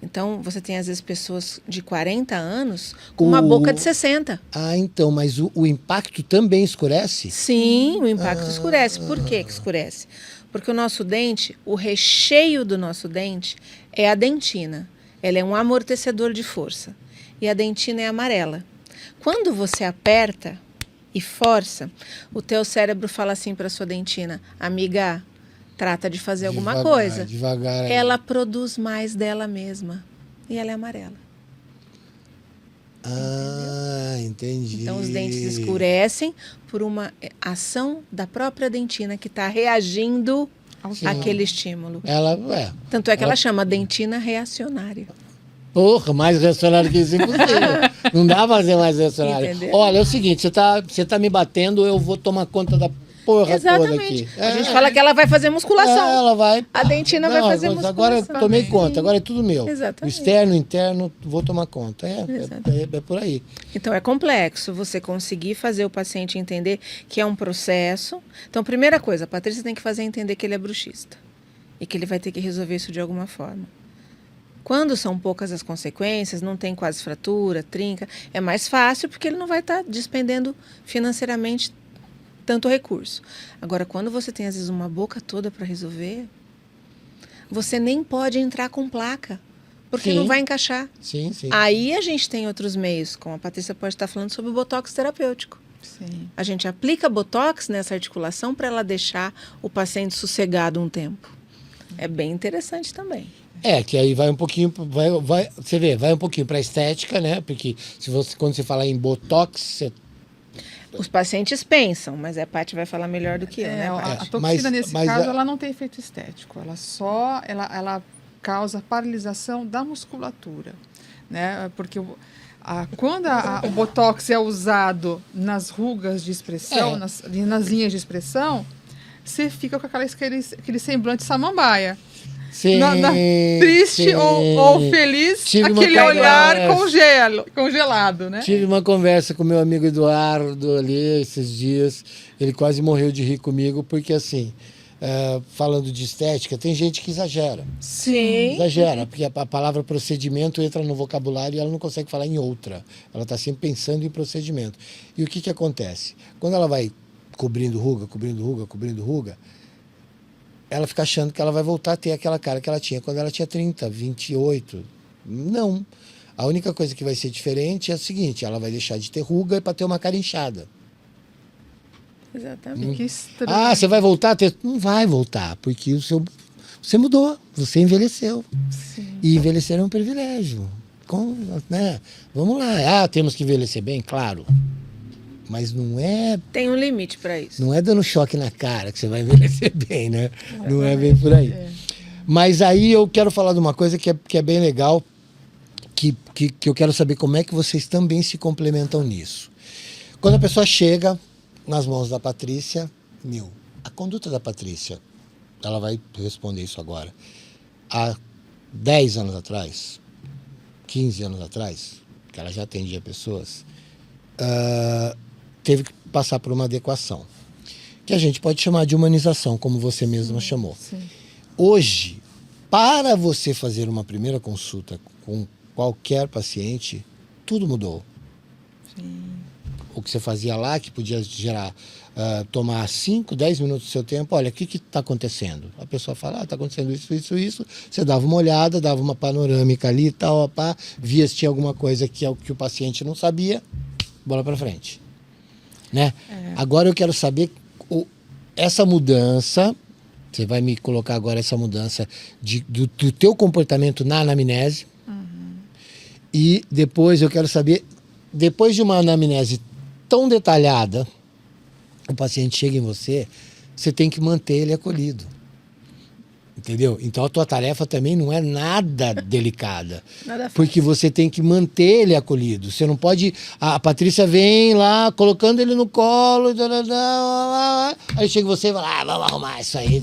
Então, você tem às vezes pessoas de 40 anos com uma boca de 60. Ah, então, mas o impacto também escurece? Sim, o impacto escurece. Por que escurece? Porque o nosso dente, o recheio do nosso dente é a dentina. Ela é um amortecedor de força. E a dentina é amarela. Quando você aperta e força, o teu cérebro fala assim para sua dentina, amiga, trata de fazer alguma coisa. Devagar. Ela produz mais dela mesma. E ela é amarela. Ah, entendi. Então, os dentes escurecem por uma ação da própria dentina que está reagindo àquele estímulo. Tanto é que ela chama dentina reacionária. Porra, mais reacionário que isso é impossível. Não dá pra fazer mais reacionário. Entendeu? Olha, é o seguinte, você tá me batendo, eu vou tomar conta da porra toda aqui. A gente fala que ela vai fazer musculação. Ela vai. A dentina vai fazer musculação. Agora eu tomei conta, agora é tudo meu. Exatamente. O externo, o interno, vou tomar conta. É por aí. Então é complexo você conseguir fazer o paciente entender que é um processo. Então, primeira coisa, a Patrícia tem que fazer entender que ele é bruxista. E que ele vai ter que resolver isso de alguma forma. Quando são poucas as consequências, não tem quase fratura, trinca, é mais fácil porque ele não vai estar despendendo financeiramente tanto recurso. Agora, quando você tem, às vezes, uma boca toda para resolver, você nem pode entrar com placa, porque não vai encaixar. Sim. Aí a gente tem outros meios, como a Patrícia pode estar falando sobre o botox terapêutico. Sim. A gente aplica botox nessa articulação para ela deixar o paciente sossegado um tempo. É bem interessante também. Que aí vai um pouquinho, você vê, vai um pouquinho para estética, né? Porque quando você fala em botox, os pacientes pensam, mas a Paty vai falar melhor do que eu, né, Paty? A toxina, nesse caso, ela não tem efeito estético. Ela causa paralisação da musculatura, né? Porque quando o botox é usado nas rugas de expressão, nas linhas de expressão, você fica com aquele semblante samambaia. Sim, triste sim. ou feliz, Tive uma aquele olhar conversa. congelado, né? Tive uma conversa com meu amigo Eduardo ali esses dias. Ele quase morreu de rir comigo, porque assim, falando de estética, tem gente que exagera. Sim. Exagera, porque a palavra procedimento entra no vocabulário e ela não consegue falar em outra. Ela está sempre pensando em procedimento. E o que, que acontece? Quando ela vai cobrindo ruga, ela fica achando que ela vai voltar a ter aquela cara que ela tinha quando ela tinha 30, 28. Não. A única coisa que vai ser diferente é o seguinte, ela vai deixar de ter ruga para ter uma cara inchada. Exatamente. Que estranho. Ah, você vai voltar a ter... Não vai voltar, porque você mudou, você envelheceu. Sim. E envelhecer é um privilégio. Né? Vamos lá. Ah, temos que envelhecer bem, claro. Mas não é Tem um limite para isso. Não é dando choque na cara que você vai envelhecer bem, né? Não é bem por aí. Mas aí eu quero falar de uma coisa que é bem legal, que eu quero saber como é que vocês também se complementam nisso. Quando a pessoa chega nas mãos da Patrícia, a conduta da Patrícia, ela vai responder isso agora. Há 10 anos atrás, 15 anos atrás, que ela já atendia pessoas, teve que passar por uma adequação, que a gente pode chamar de humanização, como você mesma chamou. Sim. Hoje, para você fazer uma primeira consulta com qualquer paciente, tudo mudou. Sim. O que você fazia lá, que podia gerar, tomar 5, 10 minutos do seu tempo, olha, o que está acontecendo? A pessoa fala, está acontecendo isso. Você dava uma olhada, dava uma panorâmica ali e tal, via se tinha alguma coisa que o paciente não sabia, bola para frente. Né? Agora eu quero saber essa mudança, você vai me colocar agora essa mudança do teu comportamento na anamnese. E depois eu quero saber, depois de uma anamnese tão detalhada, o paciente chega em você, você tem que manter ele acolhido. Entendeu? Então a tua tarefa também não é nada delicada. Nada fácil. Porque você tem que manter ele acolhido. Você não pode... A Patrícia vem lá, colocando ele no colo, aí chega você e fala, vamos arrumar isso aí.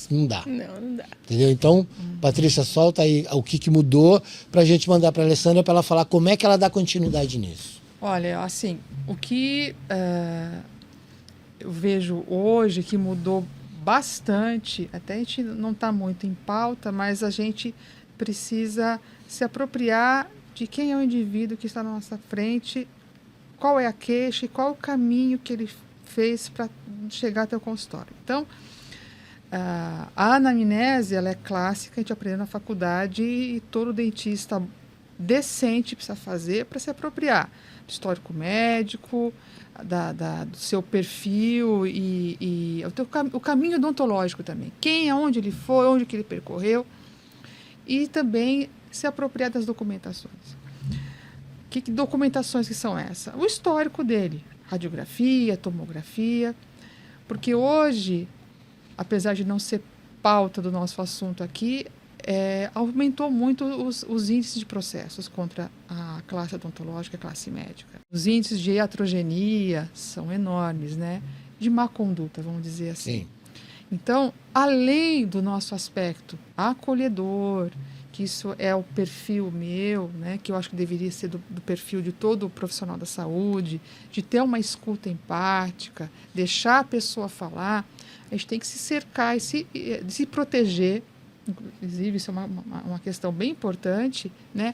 Não dá. Não dá. Entendeu? Então, Patrícia, solta aí o que mudou pra gente mandar pra Alessandra pra ela falar como é que ela dá continuidade nisso. Olha, assim, o que eu vejo hoje que mudou bastante, até a gente não está muito em pauta, mas a gente precisa se apropriar de quem é o indivíduo que está na nossa frente, qual é a queixa e qual o caminho que ele fez para chegar até o consultório. Então, a anamnese, ela é clássica, a gente aprende na faculdade e todo dentista decente precisa fazer para se apropriar do histórico médico, do seu perfil e o caminho odontológico também. Quem, aonde ele foi, onde que ele percorreu. E também se apropriar das documentações. Que documentações que são essas? O histórico dele. Radiografia, tomografia. Porque hoje, apesar de não ser pauta do nosso assunto aqui, aumentou muito os índices de processos contra a classe odontológica, a classe médica. Os índices de iatrogenia são enormes, né? De má conduta, vamos dizer assim. Sim. Então, além do nosso aspecto acolhedor, que isso é o perfil meu, né? Que eu acho que deveria ser do perfil de todo profissional da saúde, de ter uma escuta empática, deixar a pessoa falar, a gente tem que se cercar e se proteger. Inclusive, isso é uma questão bem importante, né,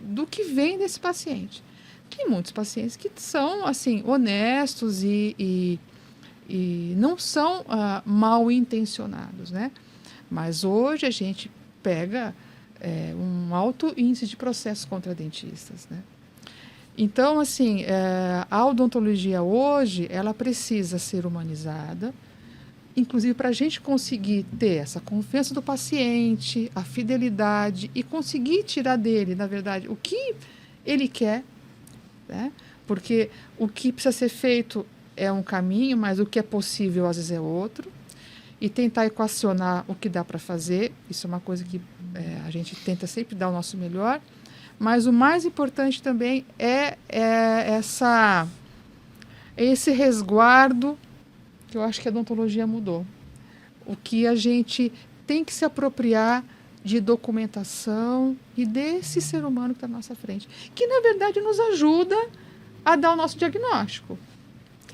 do que vem desse paciente. Tem muitos pacientes que são assim, honestos e não são mal intencionados, né? Mas hoje a gente pega um alto índice de processos contra dentistas, né? Então, assim, a odontologia hoje, ela precisa ser humanizada, inclusive para a gente conseguir ter essa confiança do paciente, a fidelidade e conseguir tirar dele, na verdade, o que ele quer, né? Porque o que precisa ser feito é um caminho, mas o que é possível às vezes é outro. E tentar equacionar o que dá para fazer, isso é uma coisa que a gente tenta sempre dar o nosso melhor. Mas o mais importante também é esse resguardo que eu acho que a odontologia mudou. O que a gente tem que se apropriar de documentação e desse ser humano que está na nossa frente, que na verdade nos ajuda a dar o nosso diagnóstico.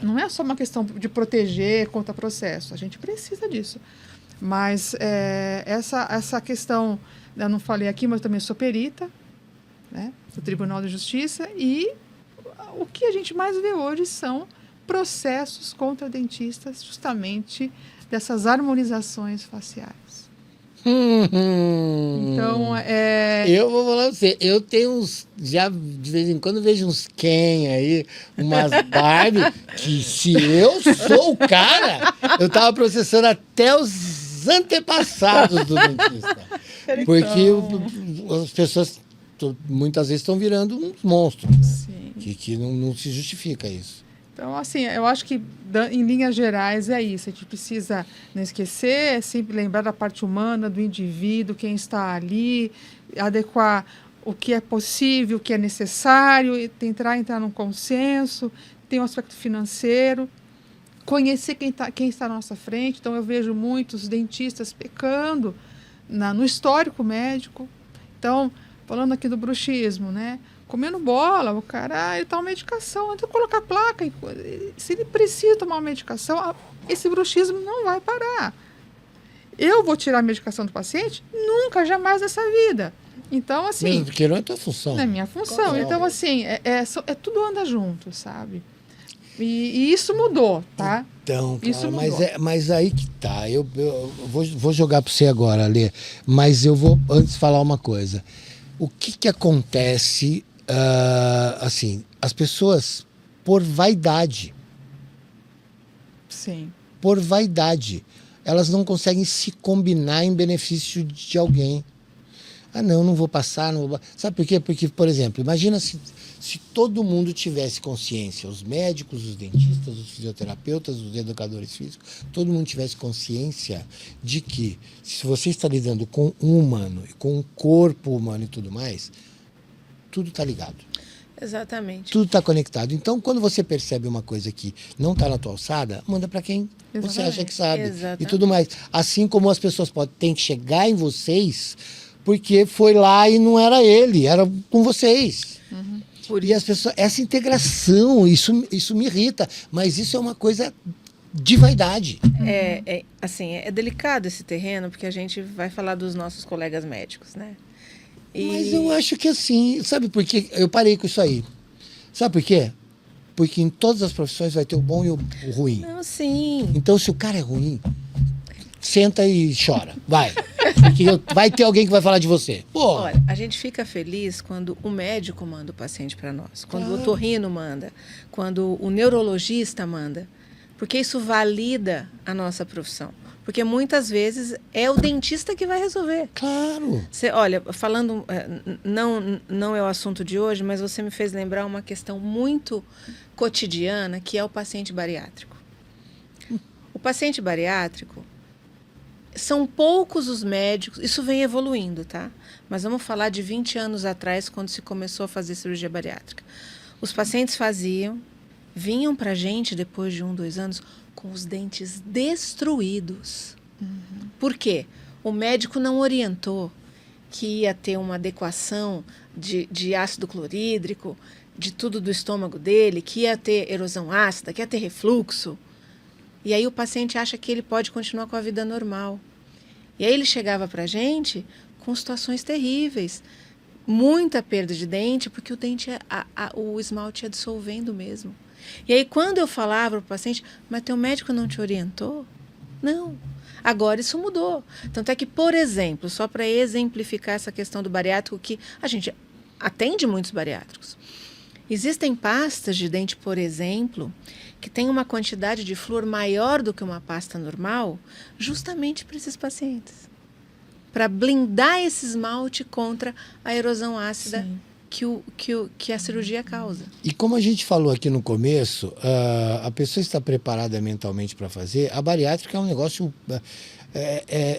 Não é só uma questão de proteger contra processo, a gente precisa disso. Mas essa questão, eu não falei aqui, mas eu também sou perita, né, do Tribunal de Justiça, e o que a gente mais vê hoje são processos contra dentistas, justamente dessas harmonizações faciais. Então, Eu vou falar pra você, eu tenho uns, já de vez em quando vejo uns Ken aí, umas Barbie, que se eu sou o cara, eu tava processando até os antepassados do dentista. Porque as pessoas muitas vezes estão virando uns monstros, né? Sim. Que não se justifica isso. Então, assim, eu acho que em linhas gerais é isso. A gente precisa não esquecer, sempre lembrar da parte humana, do indivíduo, quem está ali, adequar o que é possível, o que é necessário, e tentar entrar num consenso. Tem o aspecto financeiro, conhecer quem está na nossa frente. Então, eu vejo muitos dentistas pecando no histórico médico. Então, falando aqui do bruxismo, né? Comendo bola, o cara, ele toma medicação, antes de colocar placa. Se ele precisa tomar uma medicação, esse bruxismo não vai parar. Eu vou tirar a medicação do paciente? Nunca, jamais nessa vida. Então, assim... Mesmo porque não é tua função. Não é minha função. Então, assim, tudo anda junto, sabe? E isso mudou, tá? Então, cara, Isso mudou. mas aí que tá. Eu vou jogar para você agora, Lê. Mas eu vou antes falar uma coisa. O que acontece... assim, as pessoas, por vaidade, Sim. por vaidade, elas não conseguem se combinar em benefício de alguém. Ah, não vou passar, não vou... Sabe por quê? Porque, por exemplo, imagina se todo mundo tivesse consciência, os médicos, os dentistas, os fisioterapeutas, os educadores físicos, todo mundo tivesse consciência de que, se você está lidando com um humano, e com um corpo humano e tudo mais, tudo está ligado. Exatamente. Tudo está conectado. Então, quando você percebe uma coisa que não está na tua alçada, manda para quem você acha que sabe. Exatamente. E tudo mais. Assim como as pessoas têm que chegar em vocês, porque foi lá e não era ele, era com vocês. E as pessoas, essa integração, isso me irrita. Mas isso é uma coisa de vaidade. Assim, é delicado esse terreno, porque a gente vai falar dos nossos colegas médicos, né? Mas eu acho que assim, sabe por quê? Eu parei com isso aí. Sabe por quê? Porque em todas as profissões vai ter o bom e o ruim. Não, sim. Então, se o cara é ruim, senta e chora. Vai. Porque vai ter alguém que vai falar de você. Pô. Olha, a gente fica feliz quando o médico manda o paciente para nós, quando o otorrino manda, quando o neurologista manda, porque isso valida a nossa profissão. Porque muitas vezes é o dentista que vai resolver. Claro. Olha, falando, não é o assunto de hoje, mas você me fez lembrar uma questão muito cotidiana, que é o paciente bariátrico. O paciente bariátrico, são poucos os médicos, isso vem evoluindo, tá? Mas vamos falar de 20 anos atrás, quando se começou a fazer cirurgia bariátrica. Os pacientes vinham para a gente, depois de 1, 2 anos, com os dentes destruídos. Por quê? O médico não orientou que ia ter uma adequação de ácido clorídrico, de tudo do estômago dele, que ia ter erosão ácida, que ia ter refluxo. E aí o paciente acha que ele pode continuar com a vida normal. E aí ele chegava para a gente com situações terríveis. Muita perda de dente, porque o dente, o esmalte ia dissolvendo mesmo. E aí, quando eu falava para o paciente, mas teu médico não te orientou? Não. Agora isso mudou. Tanto é que, por exemplo, só para exemplificar essa questão do bariátrico, que a gente atende muitos bariátricos. Existem pastas de dente, por exemplo, que tem uma quantidade de flúor maior do que uma pasta normal, justamente para esses pacientes. Para blindar esse esmalte contra a erosão ácida que a cirurgia causa. E como a gente falou aqui no começo, a pessoa está preparada mentalmente para fazer. A bariátrica é um negócio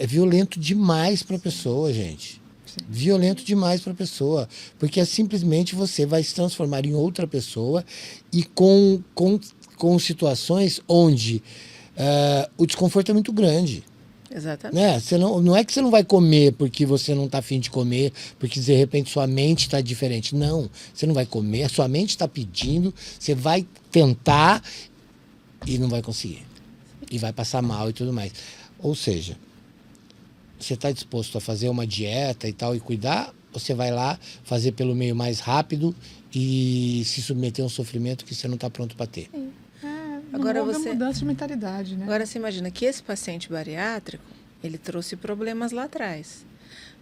violento demais para a pessoa, gente. Sim. Violento demais para a pessoa. Porque é simplesmente você vai se transformar em outra pessoa e com situações onde o desconforto é muito grande. Exatamente. Né? Você não é que você não vai comer porque você não está afim de comer, porque de repente sua mente está diferente. Não, você não vai comer, a sua mente está pedindo, você vai tentar e não vai conseguir. E vai passar mal e tudo mais. Ou seja, você está disposto a fazer uma dieta e tal e cuidar, ou você vai lá fazer pelo meio mais rápido e se submeter a um sofrimento que você não está pronto para ter. Agora Agora você- mudança de mentalidade, né? Agora você imagina que esse paciente bariátrico, ele trouxe problemas lá atrás.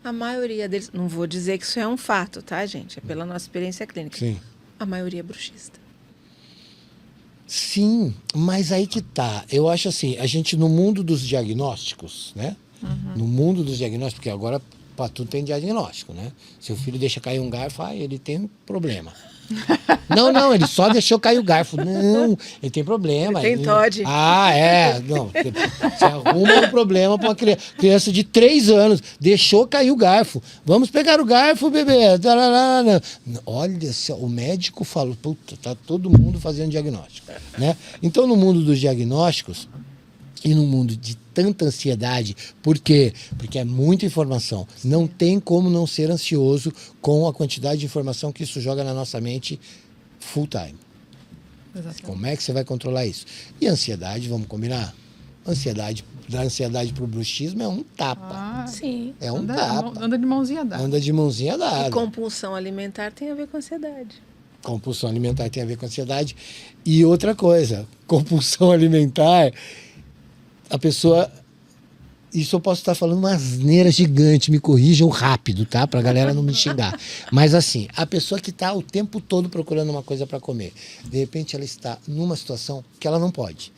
A maioria deles, não vou dizer que isso é um fato, tá, gente? É pela nossa experiência clínica. Sim. A maioria é bruxista. Sim, mas aí que tá. Eu acho assim, a gente no mundo dos diagnósticos, né? No mundo dos diagnósticos, porque agora para tudo tem diagnóstico, né? Seu filho deixa cair um garfo, ele tem problema. Não, ele só deixou cair o garfo. Não, ele tem problema. Ele tem TOD. Não. Você arruma um problema para uma criança de 3 anos. Deixou cair o garfo. Vamos pegar o garfo, bebê. Tararana. Olha só, o médico falou, puta, tá todo mundo fazendo diagnóstico, né? Então, no mundo dos diagnósticos e no mundo de tanta ansiedade, por quê? Porque é muita informação. Não tem como não ser ansioso com a quantidade de informação que isso joga na nossa mente full time. Exatamente. Como é que você vai controlar isso? E a ansiedade, vamos combinar? Da ansiedade para o bruxismo é um tapa. Ah, Sim. É um anda, tapa. anda de mãozinha dada. Anda de mãozinha dada. E compulsão alimentar tem a ver com ansiedade. Compulsão alimentar tem a ver com ansiedade. E outra coisa, compulsão alimentar, a pessoa... Isso eu posso estar falando uma asneira gigante, me corrijam rápido, tá? Pra galera não me xingar. Mas assim, a pessoa que está o tempo todo procurando uma coisa para comer, de repente ela está numa situação que ela não pode.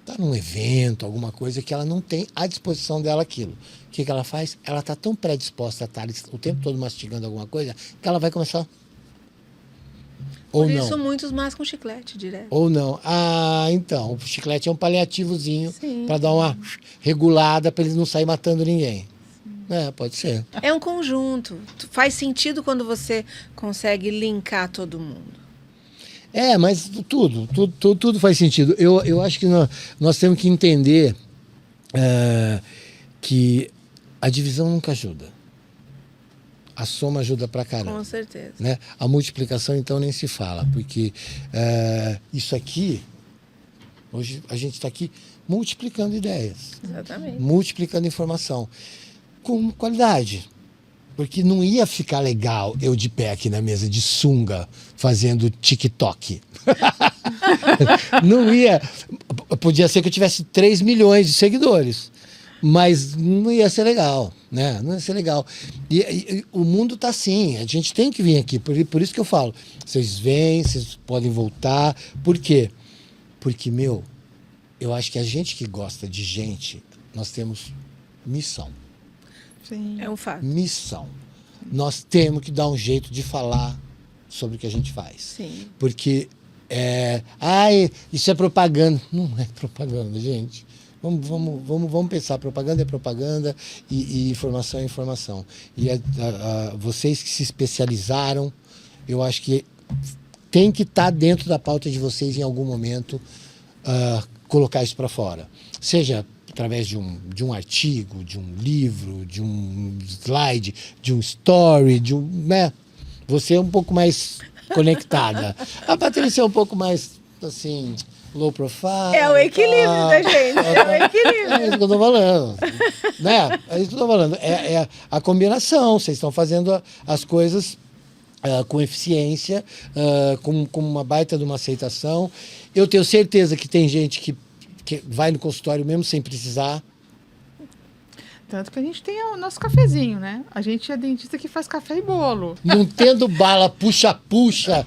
Está num evento, alguma coisa que ela não tem à disposição dela aquilo. O que ela faz? Ela está tão predisposta a estar o tempo todo mastigando alguma coisa que ela vai começar... Ou Por não. isso muitos mascam chiclete direto. Ou não. Ah, então, o chiclete é um paliativozinho Sim. para dar uma regulada para ele não sair matando ninguém. É, pode ser. É um conjunto. Faz sentido quando você consegue linkar todo mundo. É, mas tudo faz sentido. Eu acho que nós temos que entender que a divisão nunca ajuda. A soma ajuda pra caramba. Com certeza. Né? A multiplicação, então, nem se fala, porque isso aqui, hoje a gente está aqui multiplicando ideias, Exatamente. multiplicando informação, com qualidade. Porque não ia ficar legal eu de pé aqui na mesa de sunga, fazendo TikTok. Não ia. Podia ser que eu tivesse 3 milhões de seguidores. Mas não ia ser legal, né? Não ia ser legal. E o mundo tá assim, a gente tem que vir aqui. Por isso que eu falo, vocês vêm, vocês podem voltar. Por quê? Porque, eu acho que a gente que gosta de gente, nós temos missão. Sim. É um fato. Missão. Nós temos que dar um jeito de falar sobre o que a gente faz. Sim. Porque, isso é propaganda. Não é propaganda, gente. Vamos pensar, propaganda é propaganda e informação é informação. E vocês que se especializaram, eu acho que tem que estar dentro da pauta de vocês em algum momento, colocar isso para fora. Seja através de um artigo, de um livro, de um slide, de um story, né? Você é um pouco mais conectada. A Patrícia é um pouco mais, assim... low profile. É o equilíbrio da gente. É o equilíbrio. É isso que eu tô falando. Né? É isso que eu tô falando. É a combinação. Vocês estão fazendo as coisas com eficiência, com uma baita de uma aceitação. Eu tenho certeza que tem gente que vai no consultório mesmo sem precisar. Tanto que a gente tem o nosso cafezinho, né? A gente é dentista que faz café e bolo. Não tendo bala puxa-puxa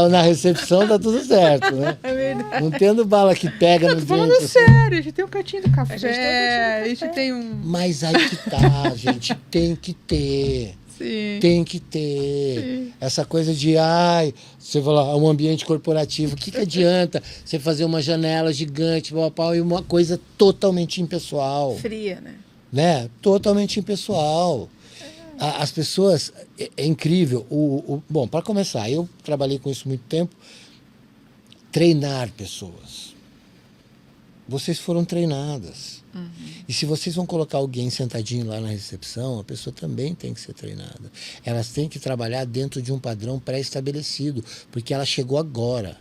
na recepção, tá tudo certo, né? É verdade. Não tendo bala que pega Eu no tô falando dente. assim. sério, a gente tem um cantinho do café. A gente tem um cantinho do A gente café. tem um... Mas aí que tá, gente. Tem que ter. Sim. Tem que ter. Sim. Essa coisa de, você fala, um ambiente corporativo, o que adianta você fazer uma janela gigante, pau, e uma coisa totalmente impessoal, Fria, né? Totalmente impessoal. As pessoas, é incrível. Bom, para começar, eu trabalhei com isso muito tempo, treinar pessoas. vocês foram treinadas. E se vocês vão colocar alguém sentadinho lá na recepção, a pessoa também tem que ser treinada. Elas têm que trabalhar dentro de um padrão pré-estabelecido, porque ela chegou agora.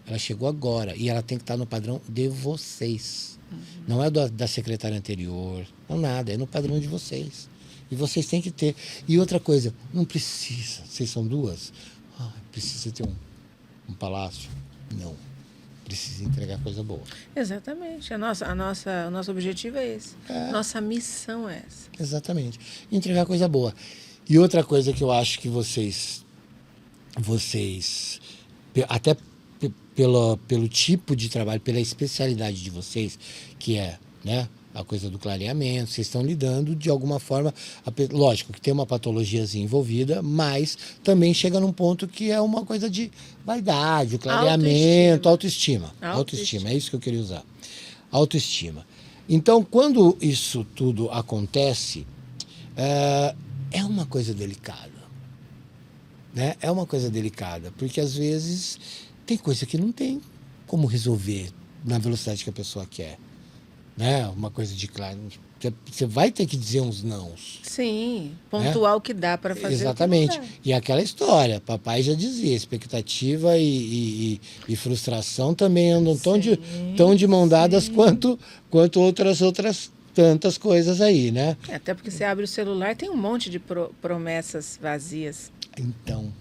Ela chegou agora e ela tem que estar no padrão de vocês. Não é da secretária anterior, não nada, é no padrão de vocês. E vocês têm que ter. E outra coisa, não precisa, vocês são duas, precisa ter um palácio. Não. Precisa entregar coisa boa. Exatamente. O nosso objetivo é esse. Nossa missão é essa. Exatamente. Entregar coisa boa. E outra coisa que eu acho que vocês até pelo tipo de trabalho, pela especialidade de vocês, que é, né, a coisa do clareamento, vocês estão lidando de alguma forma, lógico que tem uma patologiazinha envolvida, mas também chega num ponto que é uma coisa de vaidade, o clareamento, autoestima, é isso que eu queria usar, autoestima. Então, quando isso tudo acontece, é uma coisa delicada, né? É uma coisa delicada, porque às vezes tem coisa que não tem como resolver na velocidade que a pessoa quer. Né? Uma coisa de claro. Você vai ter que dizer uns nãos. Sim, pontuar o que dá para fazer. Exatamente. E aquela história, papai já dizia, expectativa e frustração também andam tão de mão dadas quanto outras tantas coisas aí, né? Até porque você abre o celular, tem um monte de promessas vazias. Então.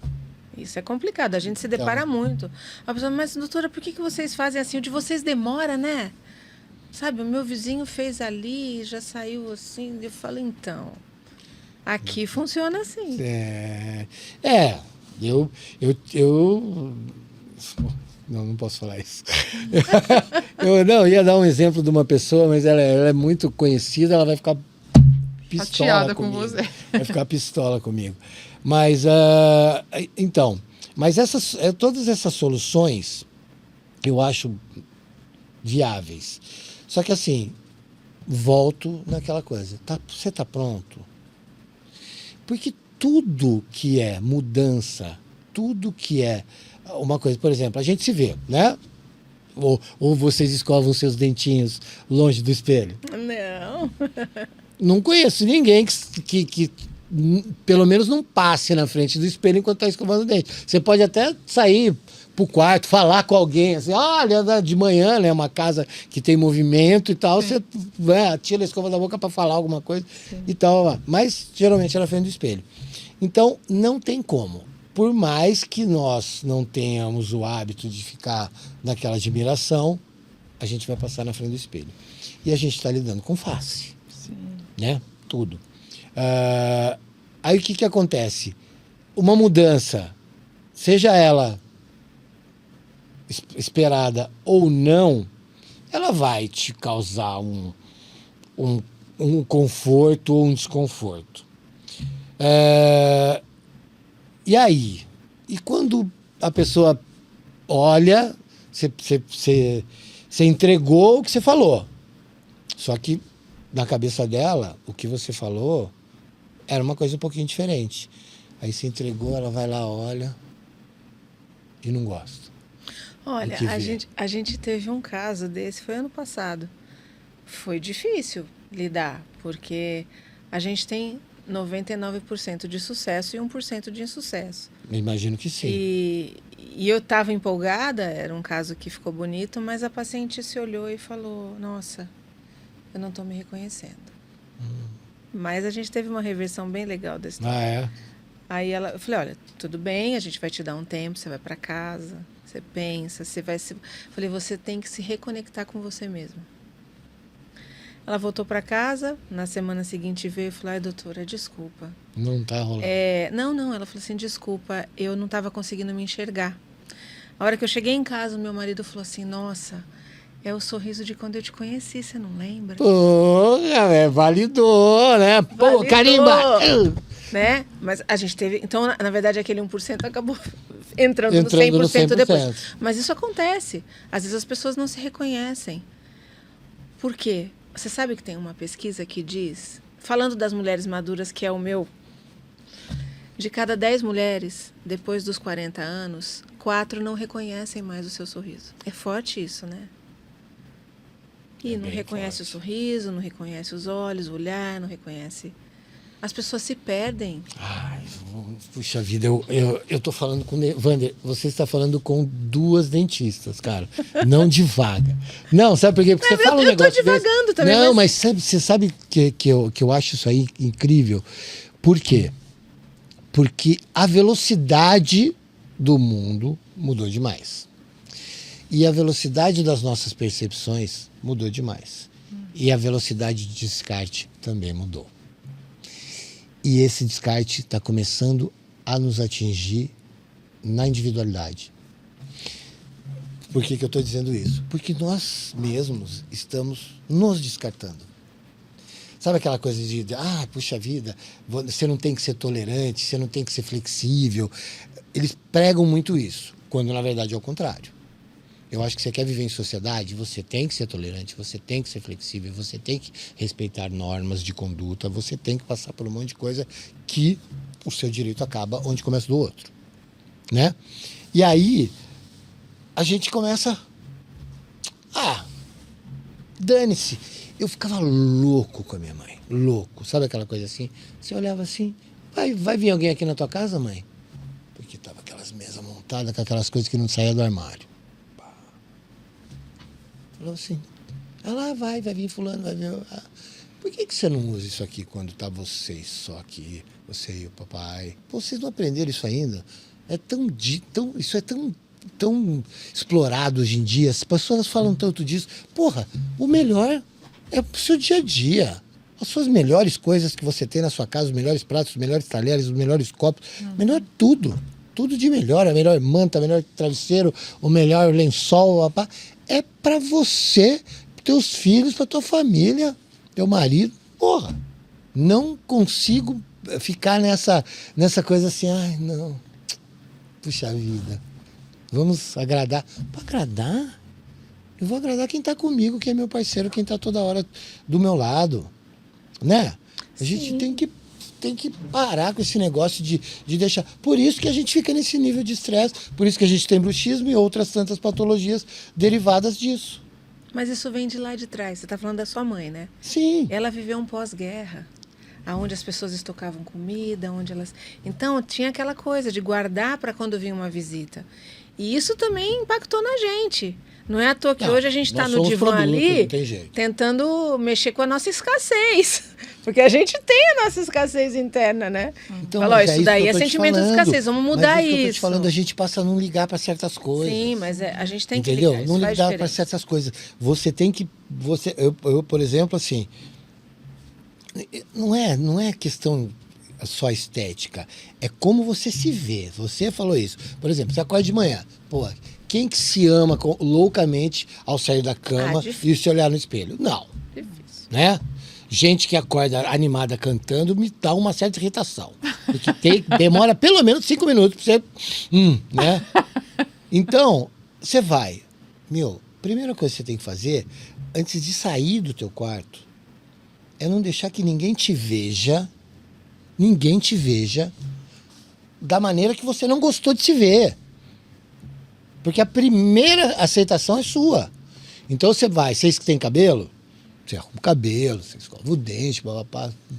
Isso é complicado, a gente se depara muito. A pessoa, mas doutora, por que vocês fazem assim? O de vocês demora, né? Sabe, o meu vizinho fez ali, já saiu assim. Eu falo, então, aqui funciona assim. Eu não posso falar isso. Eu ia dar um exemplo de uma pessoa, mas ela é muito conhecida, ela vai ficar pistola comigo. Com você. Vai ficar pistola comigo. Mas, então, todas essas soluções eu acho viáveis. Só que assim, volto naquela coisa. Você está pronto? Porque tudo que é mudança, tudo que é uma coisa, por exemplo, a gente se vê, né? Ou vocês escovam seus dentinhos longe do espelho? Não. Não conheço ninguém que pelo menos não passe na frente do espelho enquanto está escovando o dente. Você pode até sair pro quarto, falar com alguém, assim, olha, de manhã, né, uma casa que tem movimento e tal, você tira a escova da boca para falar alguma coisa e tal, mas geralmente é na frente do espelho. Então, não tem como. Por mais que nós não tenhamos o hábito de ficar naquela admiração, a gente vai passar na frente do espelho. E a gente está lidando com face, né? Tudo. Aí o que acontece? Uma mudança, seja ela esperada ou não, ela vai te causar um conforto ou um desconforto. E aí? E quando a pessoa olha, você entregou o que você falou. Só que na cabeça dela, o que você falou era uma coisa um pouquinho diferente. Aí você entregou, ela vai lá, olha e não gosta. Olha, a gente teve um caso desse, foi ano passado. Foi difícil lidar, porque a gente tem 99% de sucesso e 1% de insucesso. Imagino que sim. E eu estava empolgada, era um caso que ficou bonito, mas a paciente se olhou e falou, nossa, eu não estou me reconhecendo. Mas a gente teve uma reversão bem legal desse tempo. Aí eu falei, olha, tudo bem, a gente vai te dar um tempo, você vai para casa, você pensa, você vai se... Falei, você tem que se reconectar com você mesmo. Ela voltou para casa, na semana seguinte veio e falou, ai, doutora, desculpa. Não tá rolando. Não, ela falou assim, desculpa, eu não estava conseguindo me enxergar. A hora que eu cheguei em casa, o meu marido falou assim, nossa, é o sorriso de quando eu te conheci, você não lembra? Pô, validou, né? Pô, carimba! Né? Mas a gente teve... Então, na verdade, aquele 1% acabou entrando no 100% depois. Mas isso acontece. Às vezes as pessoas não se reconhecem. Por quê? Você sabe que tem uma pesquisa que diz, falando das mulheres maduras, que é o meu, de cada 10 mulheres, depois dos 40 anos, 4 não reconhecem mais o seu sorriso. É forte isso, né? E É não bem reconhece forte. o sorriso, não reconhece os olhos, o olhar, não reconhece. As pessoas se perdem. Ai, puxa vida, eu tô falando com. Wander, você está falando com duas dentistas, cara. Não divaga. Não, sabe por quê? Porque você fala um Eu tô negócio desse. divagando também, Não, mas mas sabe, você sabe que eu acho isso aí incrível? Por quê? Porque a velocidade do mundo mudou demais. E a velocidade das nossas percepções mudou demais. E a velocidade de descarte também mudou. E esse descarte está começando a nos atingir na individualidade. Por que eu estou dizendo isso? Porque nós mesmos estamos nos descartando. Sabe aquela coisa de, puxa vida, você não tem que ser tolerante, você não tem que ser flexível. Eles pregam muito isso, quando na verdade é o contrário. Eu acho que você quer viver em sociedade, você tem que ser tolerante, você tem que ser flexível, você tem que respeitar normas de conduta, você tem que passar por um monte de coisa que o seu direito acaba onde começa o do outro, né? E aí a gente começa, dane-se. Eu ficava louco com a minha mãe, louco, sabe aquela coisa assim? Você olhava assim, vai vir alguém aqui na tua casa, mãe? Porque tava aquelas mesas montadas com aquelas coisas que não saíam do armário. Falou assim, vai vir fulano, vai vir. Por que você não usa isso aqui quando tá vocês só aqui, você e o papai? Pô, vocês não aprenderam isso ainda? Isso é tão explorado hoje em dia, as pessoas falam tanto disso. Porra, o melhor é pro seu dia a dia. As suas melhores coisas que você tem na sua casa, os melhores pratos, os melhores talheres, os melhores copos, melhor tudo. Tudo de melhor, a melhor manta, o melhor travesseiro, o melhor lençol, é para você, teus filhos, para tua família, teu marido. Porra, não consigo ficar nessa coisa assim, não, puxa vida, vamos agradar. Para agradar? Eu vou agradar quem tá comigo, quem é meu parceiro, quem tá toda hora do meu lado, né? A gente tem que parar com esse negócio de deixar. Por isso que a gente fica nesse nível de estresse, por isso que a gente tem bruxismo e outras tantas patologias derivadas disso. Mas isso vem de lá de trás. Você está falando da sua mãe, né? Sim. Ela viveu um pós-guerra, onde as pessoas estocavam comida, onde elas... Então, tinha aquela coisa de guardar para quando vinha uma visita. E isso também impactou na gente. Não é à toa que hoje a gente está no divã ali tentando mexer com a nossa escassez. Porque a gente tem a nossa escassez interna, né? Então, fala, isso daí é sentimento de escassez, vamos mudar isso. Que eu tô te falando, a gente passa a não ligar para certas coisas. Sim, mas a gente tem que ligar. Entendeu? Não ligar para certas coisas. Você tem que... Eu, por exemplo, assim... Não é questão só estética. É como você se vê. Você falou isso. Por exemplo, você acorda de manhã. Pô, quem que se ama loucamente ao sair da cama e se olhar no espelho? Não. Difícil. Né? Gente que acorda animada cantando me dá uma certa irritação. Porque demora pelo menos 5 minutos pra você... né? Então, você vai. Primeira coisa que você tem que fazer, antes de sair do teu quarto, é não deixar que ninguém te veja da maneira que você não gostou de se ver. Porque a primeira aceitação é sua. Então vocês que têm cabelo, você arruma o cabelo, você escova o dente,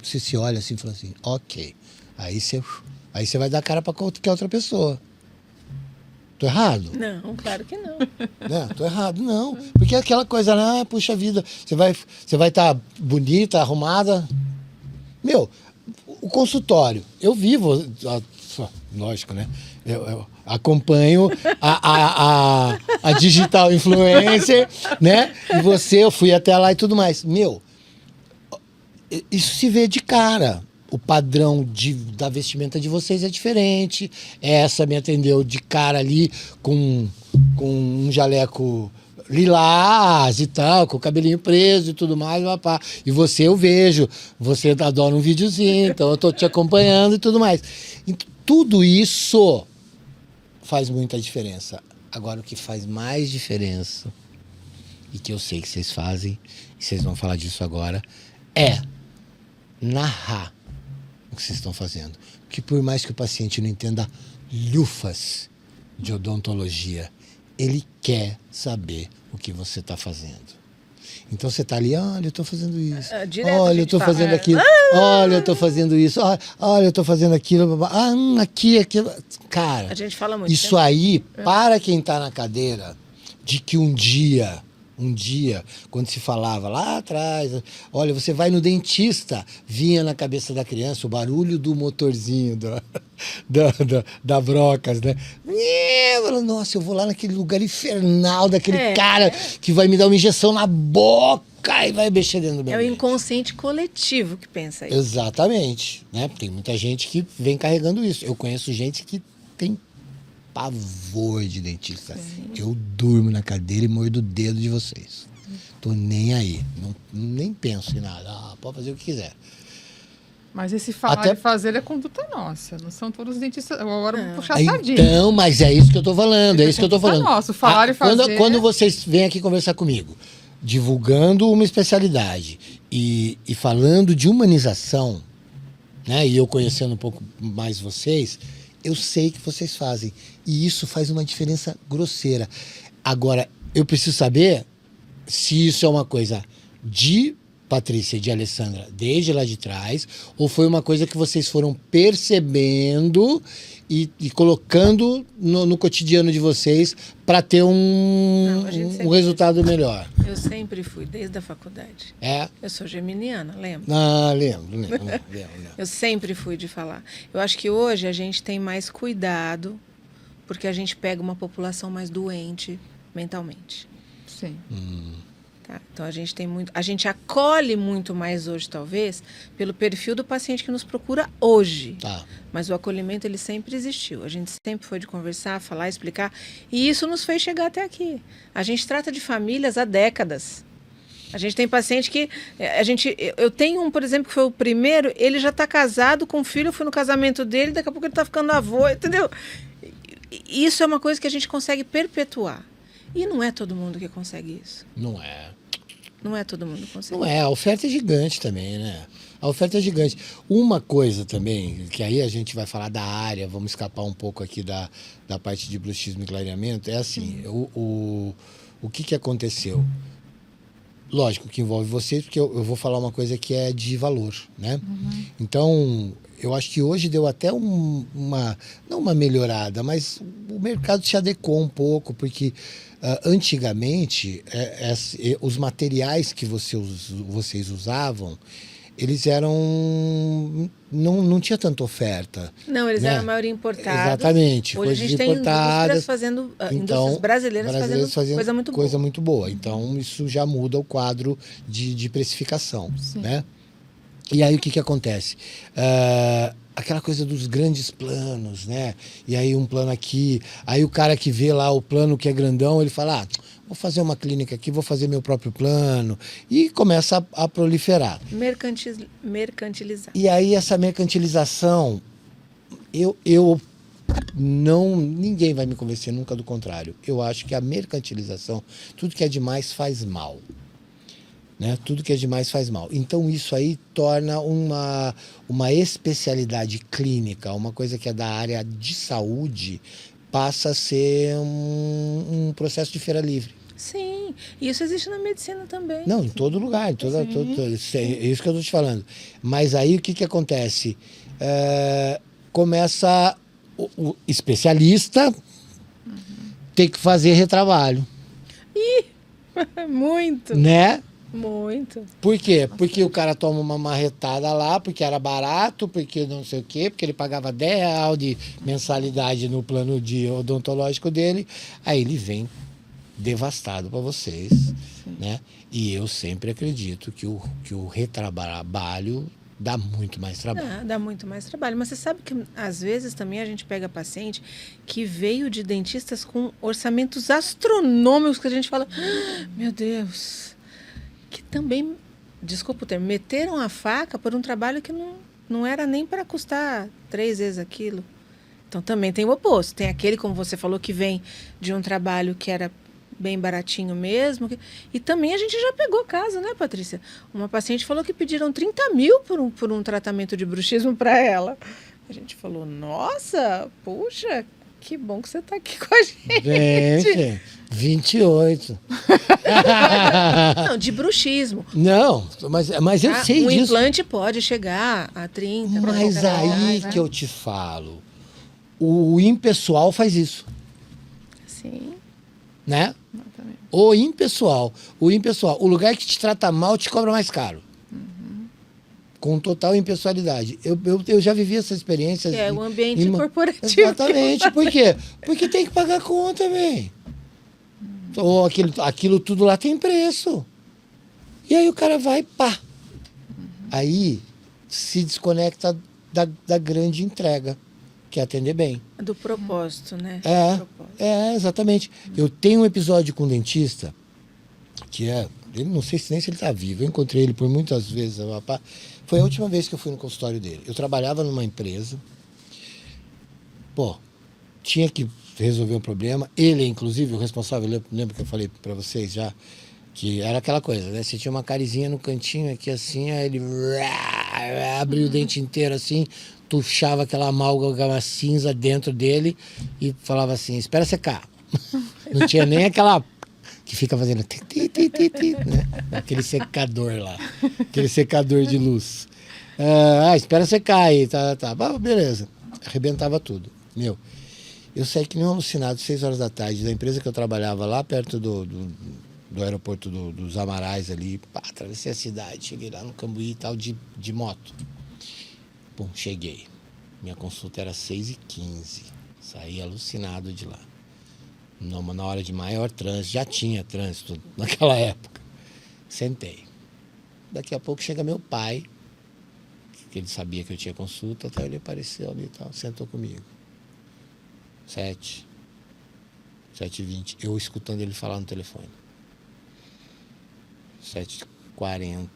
você se olha assim e fala assim, ok. Aí você vai dar cara para qualquer outra pessoa. Tô errado? Não, claro que não. Não, tô errado, não. Porque é aquela coisa, puxa vida, você vai estar bonita, arrumada. O consultório, eu vivo, lógico, né? Eu acompanho a digital influencer, né? E eu fui até lá e tudo mais. Isso se vê de cara. O padrão da vestimenta de vocês é diferente. Essa me atendeu de cara ali com um jaleco lilás e tal, com o cabelinho preso e tudo mais. E você eu vejo, você adora um videozinho, então eu tô te acompanhando e tudo mais. Então, tudo isso faz muita diferença. Agora, o que faz mais diferença, e que eu sei que vocês fazem, e vocês vão falar disso agora, é narrar o que vocês estão fazendo. Porque por mais que o paciente não entenda lufas de odontologia, ele quer saber o que você está fazendo. Então você tá ali, olha, eu tô fazendo isso. Direto a Olha, eu gente tô fala, fazendo aquilo. Olha, eu tô fazendo isso. Olha, eu tô fazendo aquilo. Aqui, aquilo. Cara, A gente fala muito. isso aí, para quem tá na cadeira, de que um dia, quando se falava lá atrás, olha, você vai no dentista, vinha na cabeça da criança o barulho do motorzinho da Brocas, né? Nossa, eu vou lá naquele lugar infernal daquele cara que vai me dar uma injeção na boca e vai mexer dentro do meu É o dente. inconsciente coletivo que pensa isso. Exatamente, né? Tem muita gente que vem carregando isso. Eu conheço gente que tem pavor de dentista. Eu durmo na cadeira e mordo o dedo de vocês. Tô nem aí. Nem penso em nada. Pode fazer o que quiser. Mas esse falar e fazer é conduta nossa. Não são todos os dentistas. Agora eu vou puxar a sardinha. Então, mas é isso que eu tô falando. É isso que eu tô falando. Nossa, falar e fazer. Quando vocês vêm aqui conversar comigo, divulgando uma especialidade e falando de humanização, né? E eu conhecendo um pouco mais vocês, eu sei que vocês fazem. E isso faz uma diferença grosseira. Agora, eu preciso saber se isso é uma coisa de Patrícia e de Alessandra desde lá de trás, ou foi uma coisa que vocês foram percebendo e colocando no cotidiano de vocês para ter um resultado melhor. Eu sempre fui, desde a faculdade. É? Eu sou geminiana, lembra? Lembro. Eu sempre fui de falar. Eu acho que hoje a gente tem mais cuidado, porque a gente pega uma população mais doente mentalmente. Sim. Tá? Então a gente acolhe muito mais hoje, talvez, pelo perfil do paciente que nos procura hoje. Tá. Mas o acolhimento, ele sempre existiu. A gente sempre foi de conversar, falar, explicar. E isso nos fez chegar até aqui. A gente trata de famílias há décadas. A gente tem paciente que... Eu tenho um, por exemplo, que foi o primeiro, ele já está casado com um filho, eu fui no casamento dele, daqui a pouco ele está ficando avô, entendeu? Isso é uma coisa que a gente consegue perpetuar. E não é todo mundo que consegue isso. Não é. Não é todo mundo que consegue. Não é, a oferta é gigante também, né? A oferta é gigante. Uma coisa também, que aí a gente vai falar da área, vamos escapar um pouco aqui da parte de bruxismo e clareamento, é assim, o que aconteceu? Lógico que envolve vocês, porque eu vou falar uma coisa que é de valor, né? Então, eu acho que hoje deu até não uma melhorada, mas o mercado se adequou um pouco, porque antigamente os materiais que vocês usavam, eles eram... Não tinha tanta oferta. Não, eles eram a maioria importados. Exatamente. Hoje a gente tem indústrias fazendo, indústrias brasileiras fazendo coisa muito boa. Coisa muito boa. Então, isso já muda o quadro de precificação, né? E aí, o que acontece? Aquela coisa dos grandes planos, né? E aí, um plano aqui. Aí, o cara que vê lá o plano que é grandão, ele fala, vou fazer uma clínica aqui, vou fazer meu próprio plano. E começa a proliferar. Mercantilizar. E aí, essa mercantilização, ninguém vai me convencer nunca do contrário. Eu acho que a mercantilização, tudo que é demais faz mal. Né? Tudo que é demais faz mal. Então, isso aí torna uma especialidade clínica, uma coisa que é da área de saúde, passa a ser um processo de feira livre. Sim, isso existe na medicina também. Não, em todo lugar. É isso que eu estou te falando. Mas aí, o que acontece? Começa o especialista ter que fazer retrabalho. Muito. Né? Muito. Por quê? Porque o cara toma uma marretada lá, porque era barato, porque não sei o quê, porque ele pagava R$10 de mensalidade no plano de odontológico dele, aí ele vem devastado para vocês, né? E eu sempre acredito que o retrabalho dá muito mais trabalho. Dá muito mais trabalho. Mas você sabe que, às vezes, também a gente pega paciente que veio de dentistas com orçamentos astronômicos, que a gente fala, meu Deus... que também, desculpa o termo, meteram a faca por um trabalho que não era nem para custar 3 vezes aquilo. Então, também tem o oposto. Tem aquele, como você falou, que vem de um trabalho que era bem baratinho mesmo. E também a gente já pegou caso, né, Patrícia? Uma paciente falou que pediram 30 mil por um tratamento de bruxismo para ela. A gente falou, nossa, puxa, Que bom que você está aqui com a gente. Gente, 28. Não, de bruxismo. Não, mas eu sei um disso. implante pode chegar a 30. Mas 40 aí reais, né? que eu te falo. O impessoal faz isso, Sim. né? Exatamente. O impessoal. O lugar que te trata mal te cobra mais caro. Com total impessoalidade. Eu já vivi essa experiência. Que é o ambiente corporativo. Exatamente. Por quê? Porque tem que pagar a conta, velho. Ou aquilo tudo lá tem preço. E aí o cara vai, pá. Aí se desconecta da grande entrega, que é atender bem. Do propósito, né? Exatamente. Eu tenho um episódio com um dentista, que ele não sei se nem se ele está vivo. Eu encontrei ele por muitas vezes. Foi a última vez que eu fui no consultório dele. Eu trabalhava numa empresa. Pô, tinha que resolver um problema. Ele, inclusive, o responsável, lembra que eu falei para vocês já, que era aquela coisa, né? Você tinha uma carizinha no cantinho aqui assim, aí ele abriu o dente inteiro assim, tuchava aquela amálgama cinza dentro dele e falava assim, espera secar. Não tinha nem aquela que fica fazendo né? Aquele secador lá, aquele secador de luz. Espera secar aí, tá. Beleza. Arrebentava tudo. Meu, eu saí que nem um alucinado, 6 horas da tarde, da empresa que eu trabalhava lá perto do aeroporto dos Amarais ali. Pá, atravessei a cidade, cheguei lá no Cambuí e tal, de moto. Bom, cheguei. Minha consulta era 6h15. Saí alucinado de lá. Na hora de maior trânsito, já tinha trânsito naquela época. Sentei. Daqui a pouco chega meu pai, que ele sabia que eu tinha consulta, até ele apareceu ali e tal, sentou comigo. 7h20, eu escutando ele falar no telefone. 7h40,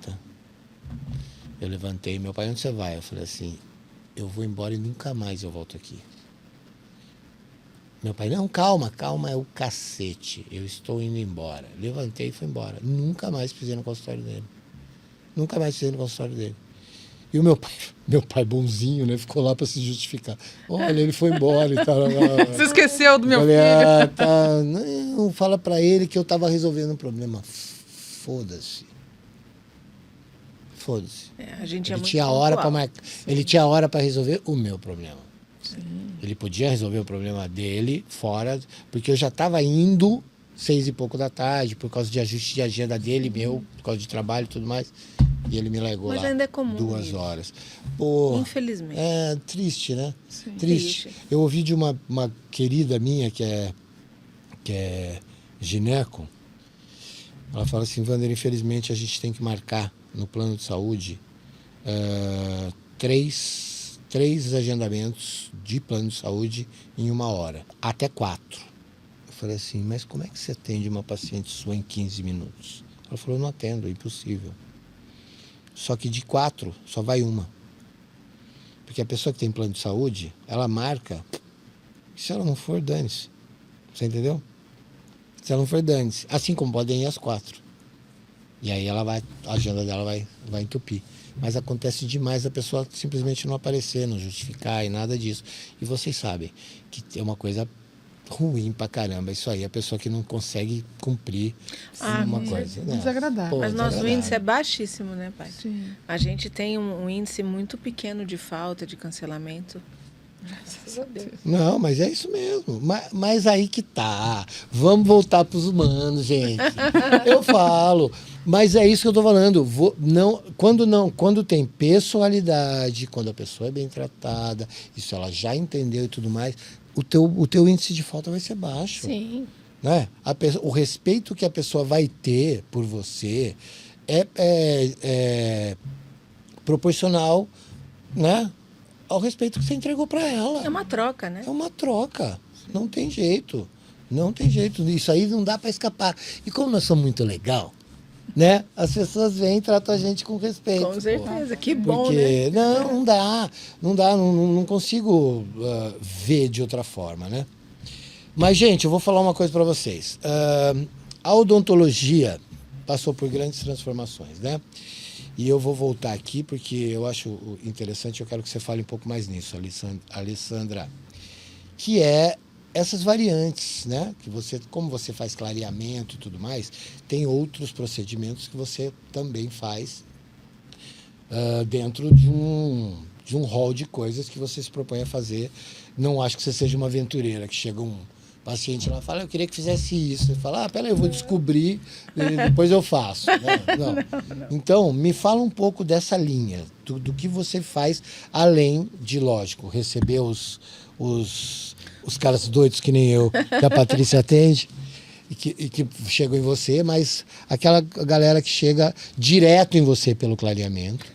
eu levantei, meu pai, onde você vai? Eu falei assim, eu vou embora e nunca mais eu volto aqui. Meu pai, não, calma é o cacete, eu estou indo embora. Levantei e fui embora. Nunca mais pisei no consultório dele. E o meu pai bonzinho, né, ficou lá para se justificar. Olha, ele foi embora e tal. Você esqueceu do meu falei, filho? Tá. Não, fala para ele que eu estava resolvendo um problema. Foda-se. A gente Ele tinha hora para marcar. Ele tinha hora para resolver o meu problema. Ele podia resolver o problema dele fora, porque eu já estava indo 6 e pouco da tarde, por causa de ajuste de agenda dele, meu, por causa de trabalho e tudo mais. E ele me largou lá. Mas ainda é comum 2 isso. horas. Pô, infelizmente. É triste, né? Sim. Triste. Eu ouvi de uma querida minha que é gineco. Ela fala assim, Wander, infelizmente a gente tem que marcar no plano de saúde 3 agendamentos de plano de saúde em 1 hora, até 4. Eu falei assim, mas como é que você atende uma paciente sua em 15 minutos? Ela falou, não atendo, é impossível. Só que de 4, só vai 1. Porque a pessoa que tem plano de saúde, ela marca, se ela não for, dane-se. Você entendeu? Se ela não for, dane-se. Assim como podem ir às 4. E aí a agenda dela vai entupir. Mas acontece demais a pessoa simplesmente não aparecer, não justificar e nada disso. E vocês sabem que é uma coisa ruim pra caramba isso aí. A pessoa que não consegue cumprir uma coisa. Né? Desagradável. Mas nosso índice é baixíssimo, né, pai? Sim. A gente tem um índice muito pequeno de falta, de cancelamento. Graças a Deus. Não, mas é isso mesmo. Mas aí que tá. Vamos voltar pros humanos, gente. Eu falo. Mas é isso que eu tô falando. Quando tem pessoalidade, quando a pessoa é bem tratada, isso ela já entendeu e tudo mais, o teu índice de falta vai ser baixo. Sim. Né? O respeito que a pessoa vai ter por você é proporcional, né, ao respeito que você entregou para ela. É uma troca, né? É uma troca. Não tem jeito. Não tem jeito. Isso aí não dá para escapar. E como nós somos muito legal, né? As pessoas vêm e tratam a gente com respeito. Com certeza. Pô. Que bom, porque, né? Não dá. Não consigo ver de outra forma, né? Mas, gente, eu vou falar uma coisa para vocês. A odontologia passou por grandes transformações, né? E eu vou voltar aqui porque eu acho interessante, eu quero que você fale um pouco mais nisso, Alessandra. Que é essas variantes, né? Que você, como você faz clareamento e tudo mais, tem outros procedimentos que você também faz dentro de um rol de coisas que você se propõe a fazer. Não acho que você seja uma aventureira, que chega um paciente lá e fala, eu queria que fizesse isso. Você fala, peraí, eu vou descobrir e depois eu faço. Não. Então, me fala um pouco dessa linha, do que você faz, além de, lógico, receber os caras doidos que nem eu, que a Patrícia atende, e que chegam em você, mas aquela galera que chega direto em você pelo clareamento.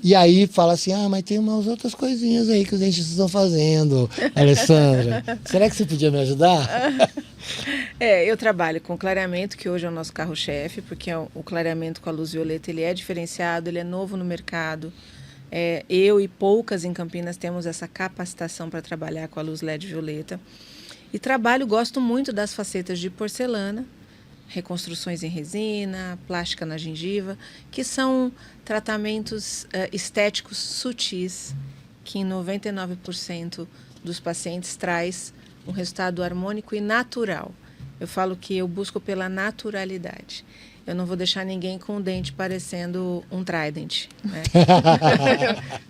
E aí fala assim, mas tem umas outras coisinhas aí que os dentistas estão fazendo, Alessandra. Será que você podia me ajudar? Eu trabalho com clareamento, que hoje é o nosso carro-chefe, porque o clareamento com a luz violeta ele é diferenciado, ele é novo no mercado. Eu e poucas em Campinas temos essa capacitação para trabalhar com a luz LED violeta. E gosto muito das facetas de porcelana, reconstruções em resina, plástica na gengiva, que são tratamentos estéticos sutis, que em 99% dos pacientes traz um resultado harmônico e natural. Eu falo que eu busco pela naturalidade. Eu não vou deixar ninguém com o dente parecendo um Trident, né?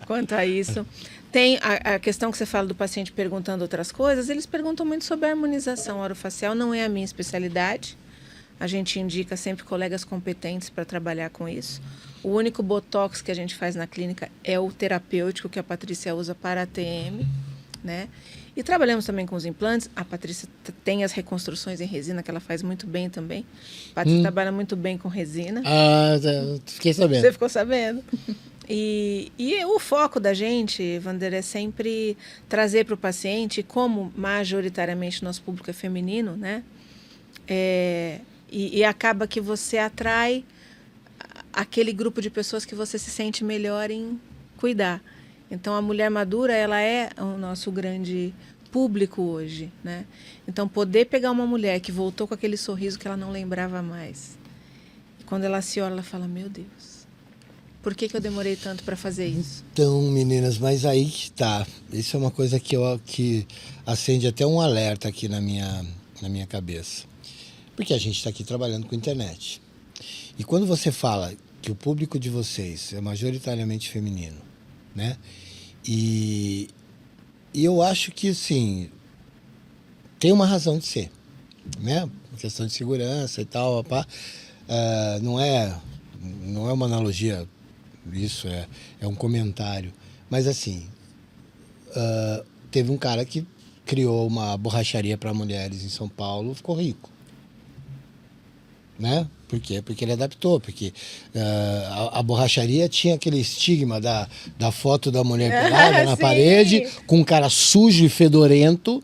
Quanto a isso. Tem a questão que você fala do paciente perguntando outras coisas, eles perguntam muito sobre a harmonização orofacial, não é a minha especialidade. A gente indica sempre colegas competentes para trabalhar com isso. O único botox que a gente faz na clínica é o terapêutico que a Patrícia usa para a TM, né? E trabalhamos também com os implantes. A Patrícia tem as reconstruções em resina, que ela faz muito bem também. A Patrícia trabalha muito bem com resina. Fiquei sabendo. Você ficou sabendo? E o foco da gente, Vander, é sempre trazer para o paciente, como majoritariamente nosso público é feminino, né? E acaba que você atrai aquele grupo de pessoas que você se sente melhor em cuidar. Então, a mulher madura, ela é o nosso grande público hoje, né? Então, poder pegar uma mulher que voltou com aquele sorriso que ela não lembrava mais. E quando ela se olha, ela fala, meu Deus, por que eu demorei tanto para fazer isso? Então, meninas, mas aí que tá. Isso é uma coisa que acende até um alerta aqui na minha cabeça. Porque a gente está aqui trabalhando com internet. E quando você fala que o público de vocês é majoritariamente feminino, né? E eu acho que, assim, tem uma razão de ser, né? Questão de segurança e tal, não é uma analogia, isso é um comentário. Mas, assim, teve um cara que criou uma borracharia para mulheres em São Paulo, ficou rico. Né? Por quê? Porque ele adaptou, porque a borracharia tinha aquele estigma da foto da mulher pelada na parede, com um cara sujo e fedorento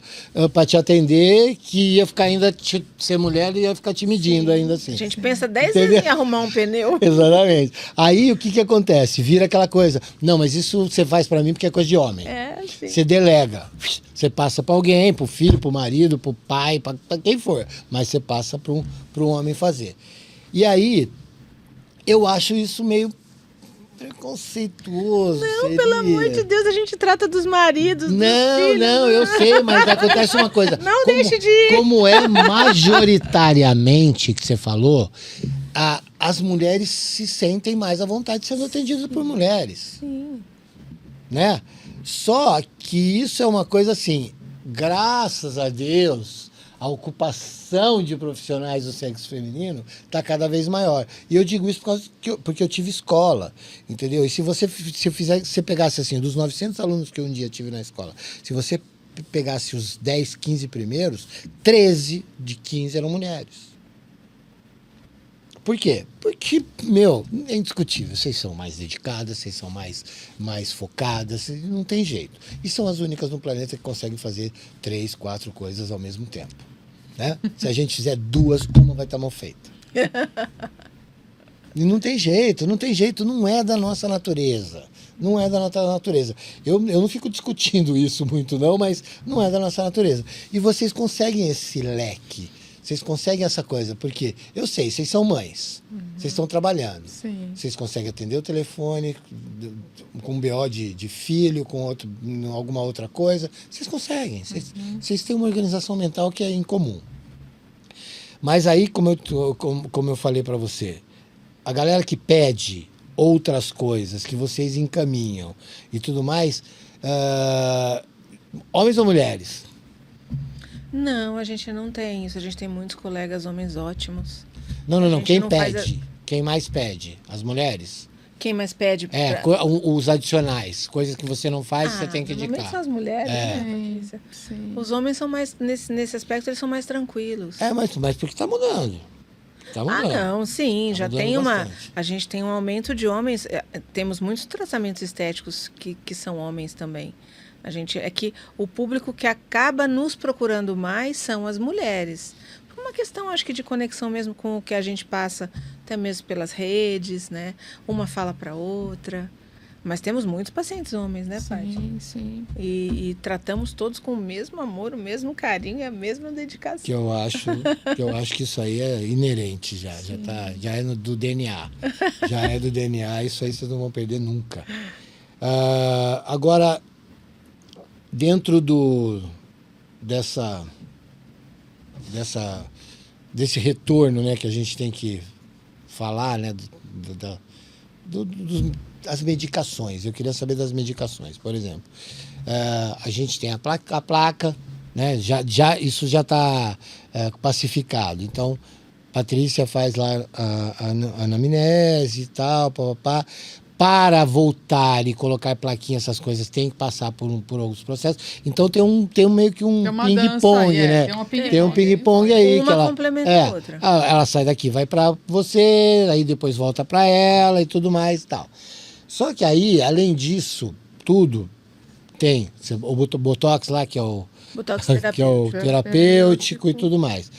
para te atender, que ia ficar ainda ser mulher e ia ficar te medindo ainda assim. A gente pensa 10 vezes em arrumar um pneu. Exatamente. Aí o que acontece? Vira aquela coisa, não, mas isso você faz para mim porque é coisa de homem. Você delega. Você passa para alguém, para o filho, para o marido, para o pai, para quem for, mas você passa para um homem fazer. E aí, eu acho isso meio preconceituoso. Não, pelo amor de Deus, a gente trata dos maridos, dos filhos. Não, eu sei, mas acontece uma coisa. Não deixe de ir. Como é majoritariamente que você falou, as mulheres se sentem mais à vontade sendo atendidas por mulheres. Sim. Né? Só que isso é uma coisa assim, graças a Deus, a ocupação de profissionais do sexo feminino está cada vez maior. E eu digo isso porque eu tive escola, entendeu? E se você pegasse assim, dos 900 alunos que eu um dia tive na escola, se você pegasse os 10, 15 primeiros, 13 de 15 eram mulheres. Por quê? Porque, é indiscutível. Vocês são mais dedicadas, vocês são mais focadas, não tem jeito. E são as únicas no planeta que conseguem fazer 3, 4 coisas ao mesmo tempo. Né? Se a gente fizer 2, uma vai estar mal feita. E não tem jeito, não é da nossa natureza. Não é da nossa natureza. Eu não fico discutindo isso muito não, mas não é da nossa natureza. E vocês conseguem esse leque Vocês conseguem essa coisa, porque eu sei, vocês são mães, vocês estão trabalhando. Sim. Vocês conseguem atender o telefone com um BO de filho, com alguma outra coisa. Vocês conseguem. Vocês têm uma organização mental que é incomum. Mas aí, como eu falei para você, a galera que pede outras coisas, que vocês encaminham e tudo mais, homens ou mulheres? Não, a gente não tem isso. A gente tem muitos colegas homens ótimos. Não. gente Quem não pede? faz Quem mais pede? As mulheres? Quem mais pede? Os adicionais, coisas que você não faz, você tem que normalmente indicar. são as mulheres, né, Patrícia? Sim. Os homens são mais, nesse aspecto, eles são mais tranquilos. Mas porque está mudando. Tá mudando. Não, sim, Tá já mudando tem uma. bastante. A gente tem um aumento de homens. Temos muitos tratamentos estéticos que são homens também. É que o público que acaba nos procurando mais são as mulheres. Por uma questão, acho que de conexão mesmo com o que a gente passa, até mesmo pelas redes, né? Uma fala para outra. Mas temos muitos pacientes homens, né, Paty? Sim. E tratamos todos com o mesmo amor, o mesmo carinho e a mesma dedicação. Que eu acho que isso aí é inerente já é do DNA. Já é do DNA, isso aí vocês não vão perder nunca. Agora, dentro desse retorno, né, que a gente tem que falar, né, das medicações. Eu queria saber das medicações, por exemplo. A gente tem a placa, né, isso já está pacificado. Então, Patrícia faz lá a anamnese e tal, papapá. Para voltar e colocar plaquinha, essas coisas, tem que passar por alguns processos. Então tem meio que um ping-pong, né? Tem um ping-pong aí. Uma que ela, complementa a outra. Ela sai daqui, vai para você, aí depois volta para ela e tudo mais e tal. Só que aí, além disso, tudo, tem o Botox lá, que é o, Botox que é o terapêutico e tudo mais.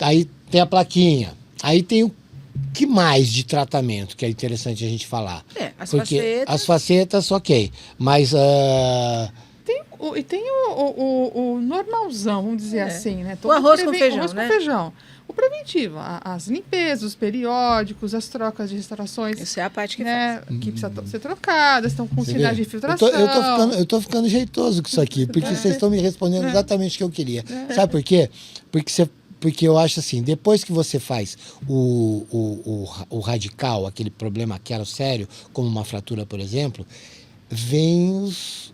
Aí tem a plaquinha. Aí tem o que mais de tratamento que é interessante a gente falar? As facetas, ok. Mas. Tem o normalzão, vamos dizer assim, né? O arroz com feijão, arroz com feijão. O preventivo, as limpezas, os periódicos, as trocas de restaurações. Isso é a parte que né, faz. que precisa ser trocadas, estão com sinais de infiltração. Eu tô ficando jeitoso com isso aqui, porque vocês estão me respondendo exatamente o que eu queria. Sabe por quê? Porque eu acho assim, depois que você faz o radical, aquele problema que era sério, como uma fratura, por exemplo, vem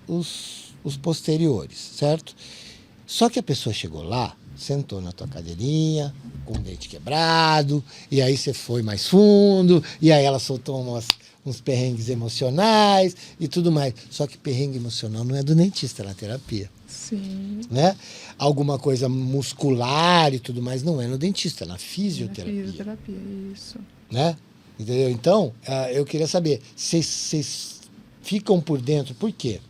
os posteriores, certo? Só que a pessoa chegou lá, sentou na tua cadeirinha, com o dente quebrado, e aí você foi mais fundo, e aí ela soltou uns perrengues emocionais e tudo mais. Só que perrengue emocional não é do dentista, é na terapia. Sim. Né? Alguma coisa muscular e tudo mais, não é no dentista, é na fisioterapia. Na fisioterapia, isso. Né? Entendeu? Então, eu queria saber, vocês ficam por dentro, por quê?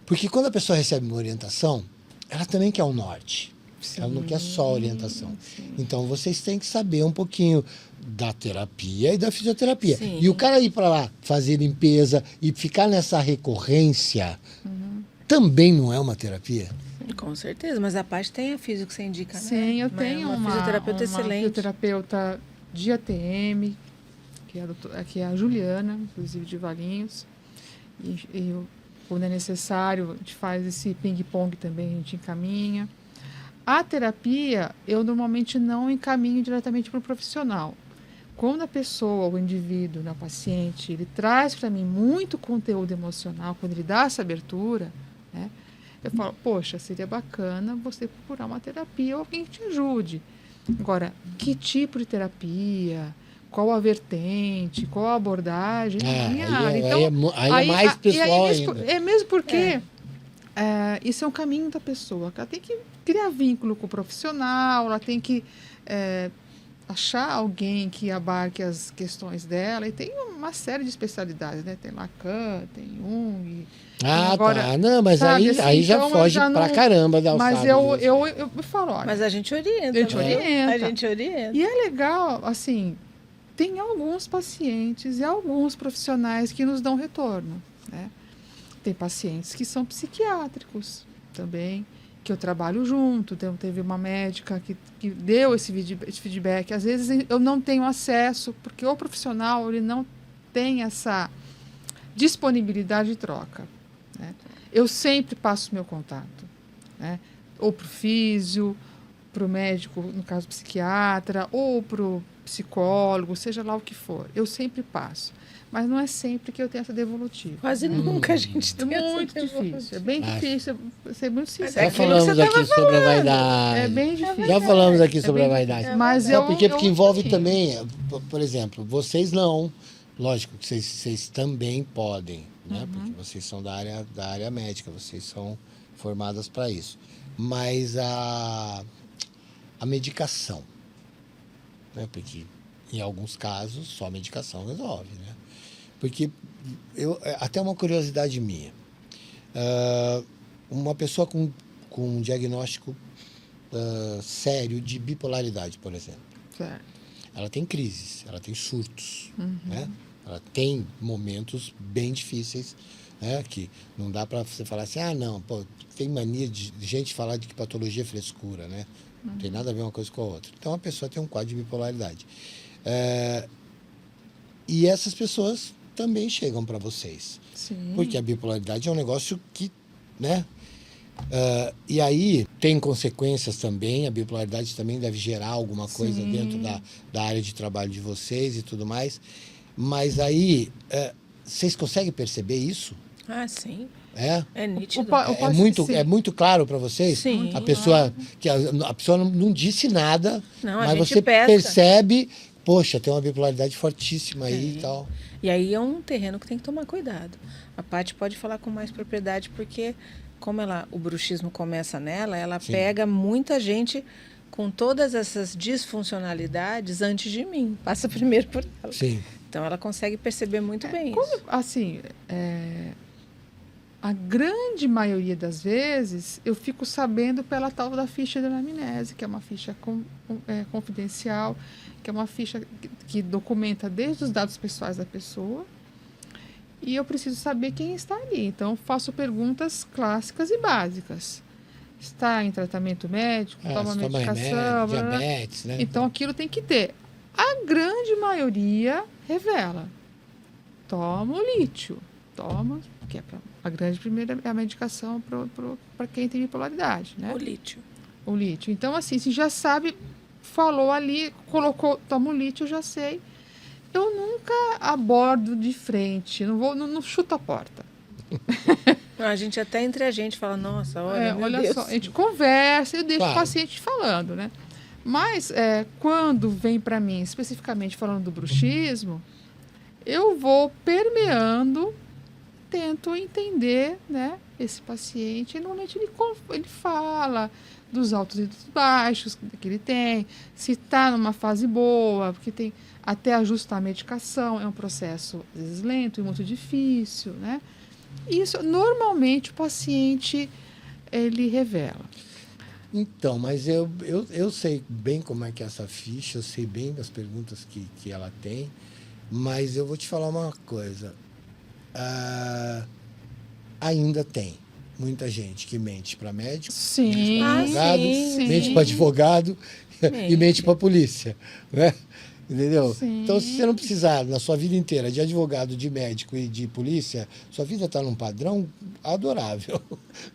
Porque quando a pessoa recebe uma orientação, ela também quer o norte. Ela não quer só a orientação. Sim. Então, vocês têm que saber um pouquinho da terapia e da fisioterapia. Sim. E o cara ir para lá fazer limpeza e ficar nessa recorrência também não é uma terapia? Com certeza, mas a parte tem a física que você indica, né? Sim, eu tenho uma fisioterapeuta excelente. Fisioterapeuta de ATM, que é a Juliana, inclusive de Valinhos. E quando é necessário, a gente faz esse ping-pong também, a gente encaminha. A terapia, eu normalmente não encaminho diretamente para o profissional. Quando a pessoa, o indivíduo, o paciente, ele traz para mim muito conteúdo emocional, quando ele dá essa abertura, né, eu falo, poxa, seria bacana você procurar uma terapia ou alguém que te ajude. Agora, que tipo de terapia, qual a vertente, qual a abordagem, é minha área. Então, aí é mais pessoal ainda. É mesmo porque isso é um caminho da pessoa. Ela tem que criar vínculo com o profissional, ela tem que achar alguém que abarque as questões dela. E tem uma série de especialidades, né? Tem Lacan, tem Jung. Agora, tá. Não, mas sabe, aí já então, foge pra caramba da Mas alçada. eu falo, olha... Mas a gente orienta. A gente orienta. E é legal, assim, tem alguns pacientes e alguns profissionais que nos dão retorno, né? Tem pacientes que são psiquiátricos também que eu trabalho junto. Então, teve uma médica que deu esse feedback. Às vezes eu não tenho acesso, porque o profissional ele não tem essa disponibilidade de troca, né? Eu sempre passo meu contato, né? Ou para o físio, para o médico, no caso psiquiatra, ou para o psicólogo, seja lá o que for. Eu sempre passo. Mas não é sempre que eu tenho essa devolutiva. Quase nunca a gente É tem essa muito devolutiva. difícil, é bem difícil, ser muito sincero. é Já aquilo falamos que você aqui sobre a vaidade. É bem difícil. Já falamos aqui É sobre a bem vaidade. difícil. Mas Sabe eu, por quê? Porque envolve sim. também, por exemplo, vocês não. Lógico que vocês também podem, né? Porque vocês são da área médica, vocês são formadas para isso. Mas a medicação, né? Porque em alguns casos só a medicação resolve, né? Porque até uma curiosidade minha, uma pessoa com um diagnóstico sério de bipolaridade, por exemplo, Certo. ela tem crises, ela tem surtos, né? Ela tem momentos bem difíceis, né? Que não dá para você falar assim, não, pô, tem mania de gente falar de que patologia é frescura, né? Não tem nada a ver uma coisa com a outra. Então a pessoa tem um quadro de bipolaridade. E essas pessoas também chegam para vocês. Sim. Porque a bipolaridade é um negócio que, né? E aí tem consequências também, a bipolaridade também deve gerar alguma coisa Sim. dentro da área de trabalho de vocês e tudo mais. Mas aí, vocês conseguem perceber isso? Ah, sim. É? É nítido. Sim. É muito claro para vocês? Sim. A pessoa, a pessoa não disse nada, Não, a mas gente você pesca. percebe, poxa, tem uma bipolaridade fortíssima aí É. e tal. E aí é um terreno que tem que tomar cuidado. A Paty pode falar com mais propriedade, porque como o bruxismo começa nela, ela Sim. pega muita gente com todas essas disfuncionalidade antes de mim. Passa primeiro por ela. Sim. Então ela consegue perceber muito bem isso. Assim, a grande maioria das vezes eu fico sabendo pela tal da ficha de anamnese, que é uma ficha confidencial, que é uma ficha que documenta desde os dados pessoais da pessoa, e eu preciso saber quem está ali. Então, eu faço perguntas clássicas e básicas. Está em tratamento médico, toma se toma medicação, remédio, blá, blá, blá. diabetes, né? Então, aquilo tem que ter. A grande maioria revela. Toma o lítio. Toma, que é a grande primeira é a medicação para quem tem bipolaridade, né? O lítio. O lítio. Então, assim, se já sabe, falou ali, colocou, toma o lítio, eu já sei. Eu nunca abordo de frente, não chuto a porta. A gente até entre a gente fala, nossa, olha, meu olha Deus. só, a gente conversa, eu deixo Claro. o paciente falando, né? Mas quando vem para mim, especificamente falando do bruxismo, eu vou permeando, tento entender, né, esse paciente. E normalmente ele fala dos altos e dos baixos que ele tem, se está numa fase boa, porque tem até ajustar a medicação, é um processo às vezes lento e muito difícil, né? Isso, normalmente, o paciente, ele revela. Então, mas eu sei bem como é que é essa ficha, eu sei bem das perguntas que ela tem, mas eu vou te falar uma coisa. Ainda tem muita gente que mente para médico, Sim, advogado, sim. mente para advogado e mente para polícia, né? Entendeu? Sim. Então, se você não precisar, na sua vida inteira, de advogado, de médico e de polícia, sua vida está num padrão adorável,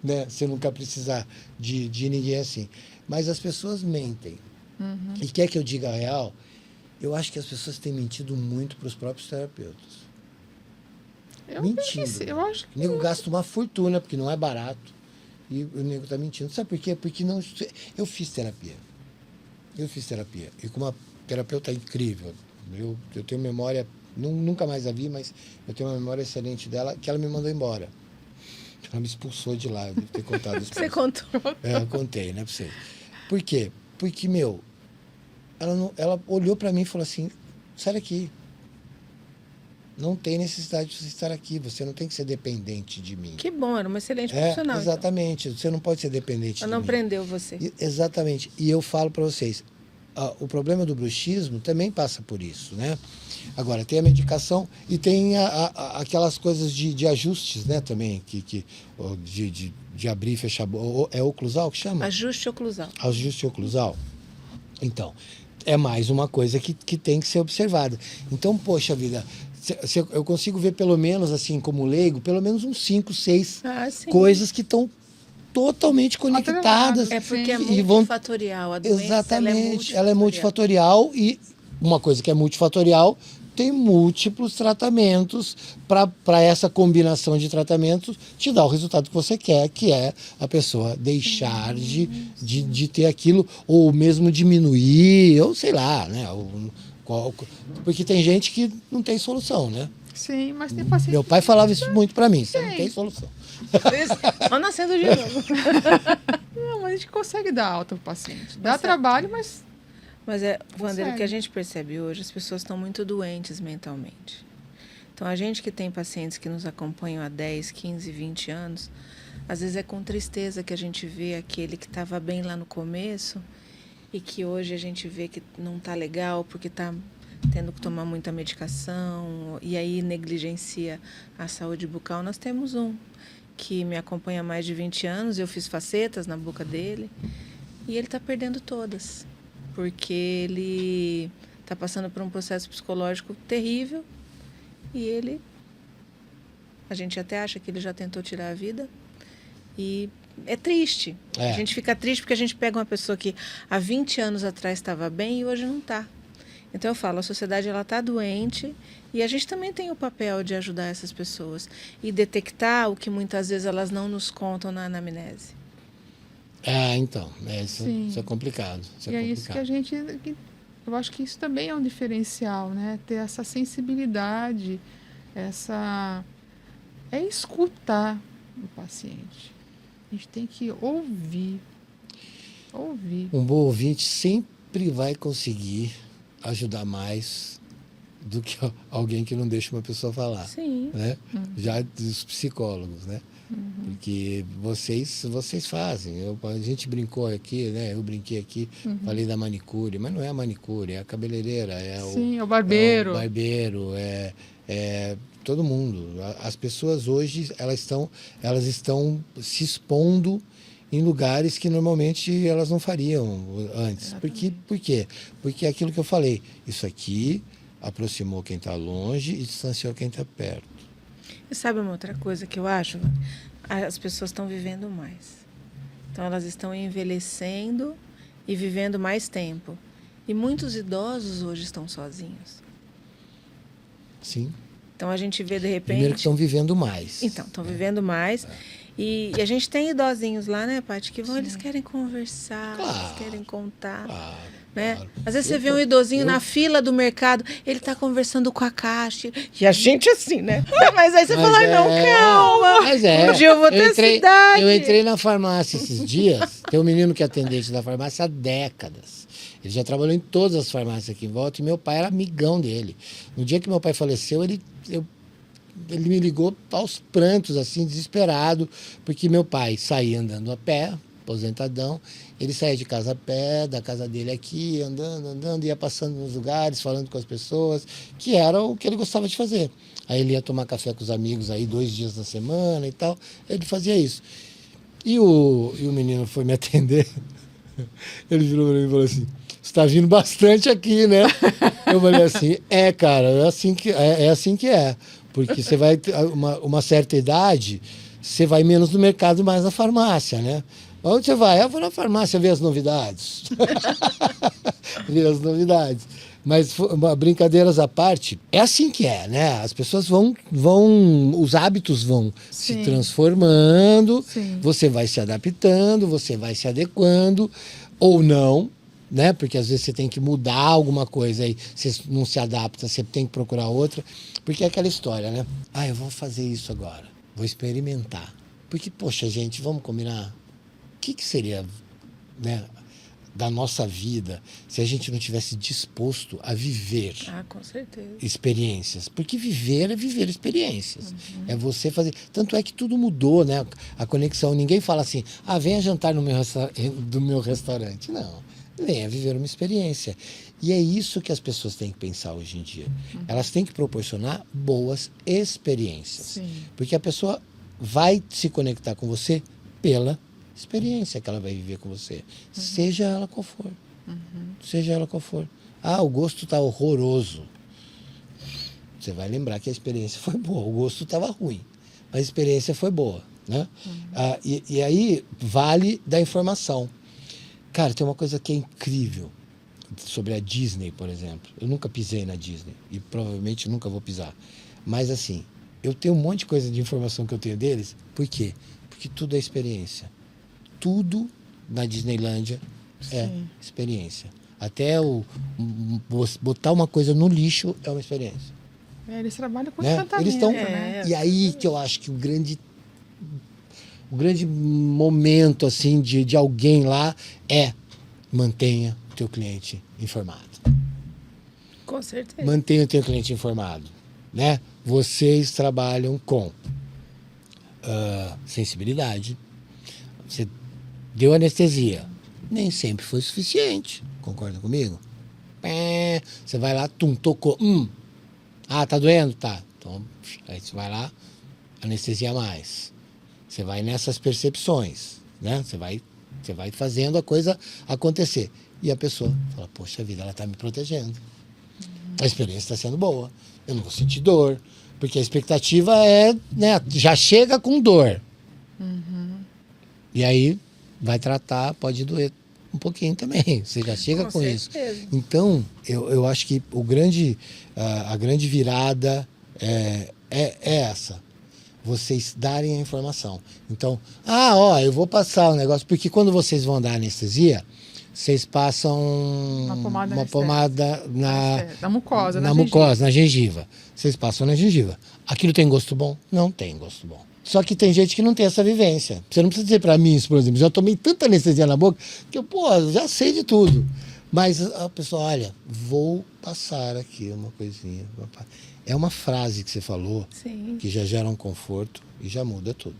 né? Você nunca precisar de ninguém assim. Mas as pessoas mentem. E quer que eu diga a real? Eu acho que as pessoas têm mentido muito para os próprios terapeutas. Mentindo. Eu acho que O nego gasta uma fortuna, porque não é barato. E o nego está mentindo. Sabe por quê? Porque não. Eu fiz terapia. E com uma terapeuta incrível. Eu tenho memória, nunca mais a vi, mas eu tenho uma memória excelente dela, que ela me mandou embora. Ela me expulsou de lá, eu devo ter contado isso. Você contou. Eu contei, né, pra você. Por quê? Porque, ela olhou pra mim e falou assim, sai daqui. Não tem necessidade de você estar aqui, você não tem que ser dependente de mim. Que bom, era uma excelente profissional. Exatamente, você não pode ser dependente Ela de não mim. prendeu você. Exatamente. E eu falo para vocês, o problema do bruxismo também passa por isso, né? Agora, tem a medicação e tem aquelas coisas de ajustes, né, também, de abrir e fechar. É oclusal que chama? Ajuste oclusal. Ajuste oclusal. Então, é mais uma coisa que tem que ser observada. Então, poxa vida, eu consigo ver pelo menos, assim, como leigo, pelo menos uns 5, 6 coisas que estão totalmente conectadas. É porque é e multifatorial. A doença, exatamente, ela é multifatorial e uma coisa que é multifatorial tem múltiplos tratamentos para essa combinação de tratamentos te dar o resultado que você quer, que é a pessoa deixar de ter aquilo, ou mesmo diminuir, ou sei lá, né? Porque tem gente que não tem solução, né? Sim, mas tem paciente. Meu pai falava isso muito para mim, você não tem solução. Só nascendo de novo. Não, mas a gente consegue dar alta para o paciente. Dá trabalho, mas... Mas, Wanderer, o que a gente percebe hoje, as pessoas estão muito doentes mentalmente. Então, a gente que tem pacientes que nos acompanham há 10, 15, 20 anos, às vezes é com tristeza que a gente vê aquele que estava bem lá no começo e que hoje a gente vê que não está legal porque está tendo que tomar muita medicação e aí negligencia a saúde bucal. Nós temos um que me acompanha há mais de 20 anos, eu fiz facetas na boca dele e ele está perdendo todas. Porque ele está passando por um processo psicológico terrível e a gente até acha que ele já tentou tirar a vida e é triste. A gente fica triste porque a gente pega uma pessoa que há 20 anos atrás estava bem e hoje não está. Então eu falo, a sociedade ela está doente e a gente também tem o papel de ajudar essas pessoas e detectar o que muitas vezes elas não nos contam na anamnese. Então, isso é complicado. É isso que a gente... Eu acho que isso também é um diferencial, né? Ter essa sensibilidade, é escutar o paciente. A gente tem que ouvir. Um bom ouvinte sempre vai conseguir ajudar mais do que alguém que não deixa uma pessoa falar. Sim. Né? Já dos psicólogos, né? Porque vocês fazem. A gente brincou aqui, né? Eu brinquei aqui, falei da manicure, mas não é a manicure, é a cabeleireira, o barbeiro. É o barbeiro, todo mundo. As pessoas hoje elas estão se expondo em lugares que normalmente elas não fariam antes. Por quê? Porque é aquilo que eu falei, isso aqui aproximou quem está longe e distanciou quem está perto. E sabe uma outra coisa que eu acho? As pessoas estão vivendo mais. Então, elas estão envelhecendo e vivendo mais tempo. E muitos idosos hoje estão sozinhos. Sim. Então, a gente vê, de repente... Primeiro que estão vivendo mais. Então, estão vivendo mais. E a gente tem idosinhos lá, né, Paty, que eles querem conversar, eles querem contar. Né? Claro. Às vezes você vê um idosinho na fila do mercado, ele está conversando com a caixa. E a gente assim, né? Mas aí você fala, não, calma. Mas um dia eu vou ter essa idade. Eu entrei na farmácia esses dias, tem um menino que é atendente da farmácia há décadas. Ele já trabalhou em todas as farmácias aqui em volta e meu pai era amigão dele. No dia que meu pai faleceu, ele me ligou aos prantos, assim, desesperado, porque meu pai saía andando a pé, aposentadão, ele saía de casa a pé, da casa dele aqui, andando, ia passando nos lugares, falando com as pessoas, que era o que ele gostava de fazer. Aí ele ia tomar café com os amigos aí 2 dias na semana e tal, ele fazia isso. E o menino foi me atender, ele virou para mim e falou assim, você está vindo bastante aqui, né? Eu falei assim, cara, é assim que é. Porque você vai ter uma certa idade, você vai menos no mercado, mais na farmácia, né? Onde você vai? Eu vou na farmácia ver as novidades. Ver as novidades. Mas, brincadeiras à parte, é assim que é, né? As pessoas os hábitos vão se transformando, você vai se adaptando, você vai se adequando, ou não, né? Porque às vezes você tem que mudar alguma coisa aí, você não se adapta, você tem que procurar outra. Porque é aquela história, né? Eu vou fazer isso agora, vou experimentar. Porque, poxa, gente, vamos combinar? O que seria, né, da nossa vida se a gente não tivesse disposto a viver com certeza. Experiências? Porque viver é viver experiências. É você fazer... Tanto é que tudo mudou, né? A conexão. Ninguém fala assim, venha jantar no meu restaurante. Não. venha viver uma experiência. E é isso que as pessoas têm que pensar hoje em dia. Elas têm que proporcionar boas experiências. Sim. Porque a pessoa vai se conectar com você pela experiência que ela vai viver com você. Seja ela qual for. Seja ela qual for. Ah, o gosto está horroroso. Você vai lembrar que a experiência foi boa. O gosto estava ruim, mas a experiência foi boa, né? E aí vale da informação. Cara, tem uma coisa que é incrível sobre a Disney, por exemplo. Eu nunca pisei na Disney e provavelmente nunca vou pisar. Mas assim, eu tenho um monte de coisa de informação que eu tenho deles. Por quê? Porque tudo é experiência. Tudo na Disneylândia é experiência. Até botar uma coisa no lixo é uma experiência. Eles trabalham com Né? encantamento, Eles estão. né? E aí que eu acho que o grande momento assim de alguém lá é mantenha o teu cliente informado. Com certeza. Mantenha o teu cliente informado, né? Vocês trabalham com sensibilidade. Você deu anestesia. Nem sempre foi suficiente. Concorda comigo? Você vai lá, tocou. Ah, tá doendo? Tá. Então, aí você vai lá, anestesia mais. Você vai nessas percepções, né? Você vai fazendo a coisa acontecer. E a pessoa fala, poxa vida, ela tá me protegendo. A experiência está sendo boa. Eu não vou sentir dor. Porque a expectativa é, né? Já chega com dor. E aí vai tratar, pode doer um pouquinho também. Você já chega com isso. Então, eu acho que a grande virada é essa. Vocês darem a informação. Então, eu vou passar o negócio, porque quando vocês vão dar anestesia, vocês passam uma pomada na mucosa, na mucosa, na gengiva. Vocês passam na gengiva. Aquilo tem gosto bom? Não tem gosto bom. Só que tem gente que não tem essa vivência. Você não precisa dizer pra mim isso, por exemplo. Já tomei tanta anestesia na boca que eu, já sei de tudo. Mas a pessoa, olha, vou passar aqui uma coisinha. É uma frase que você falou que já gera um conforto e já muda tudo.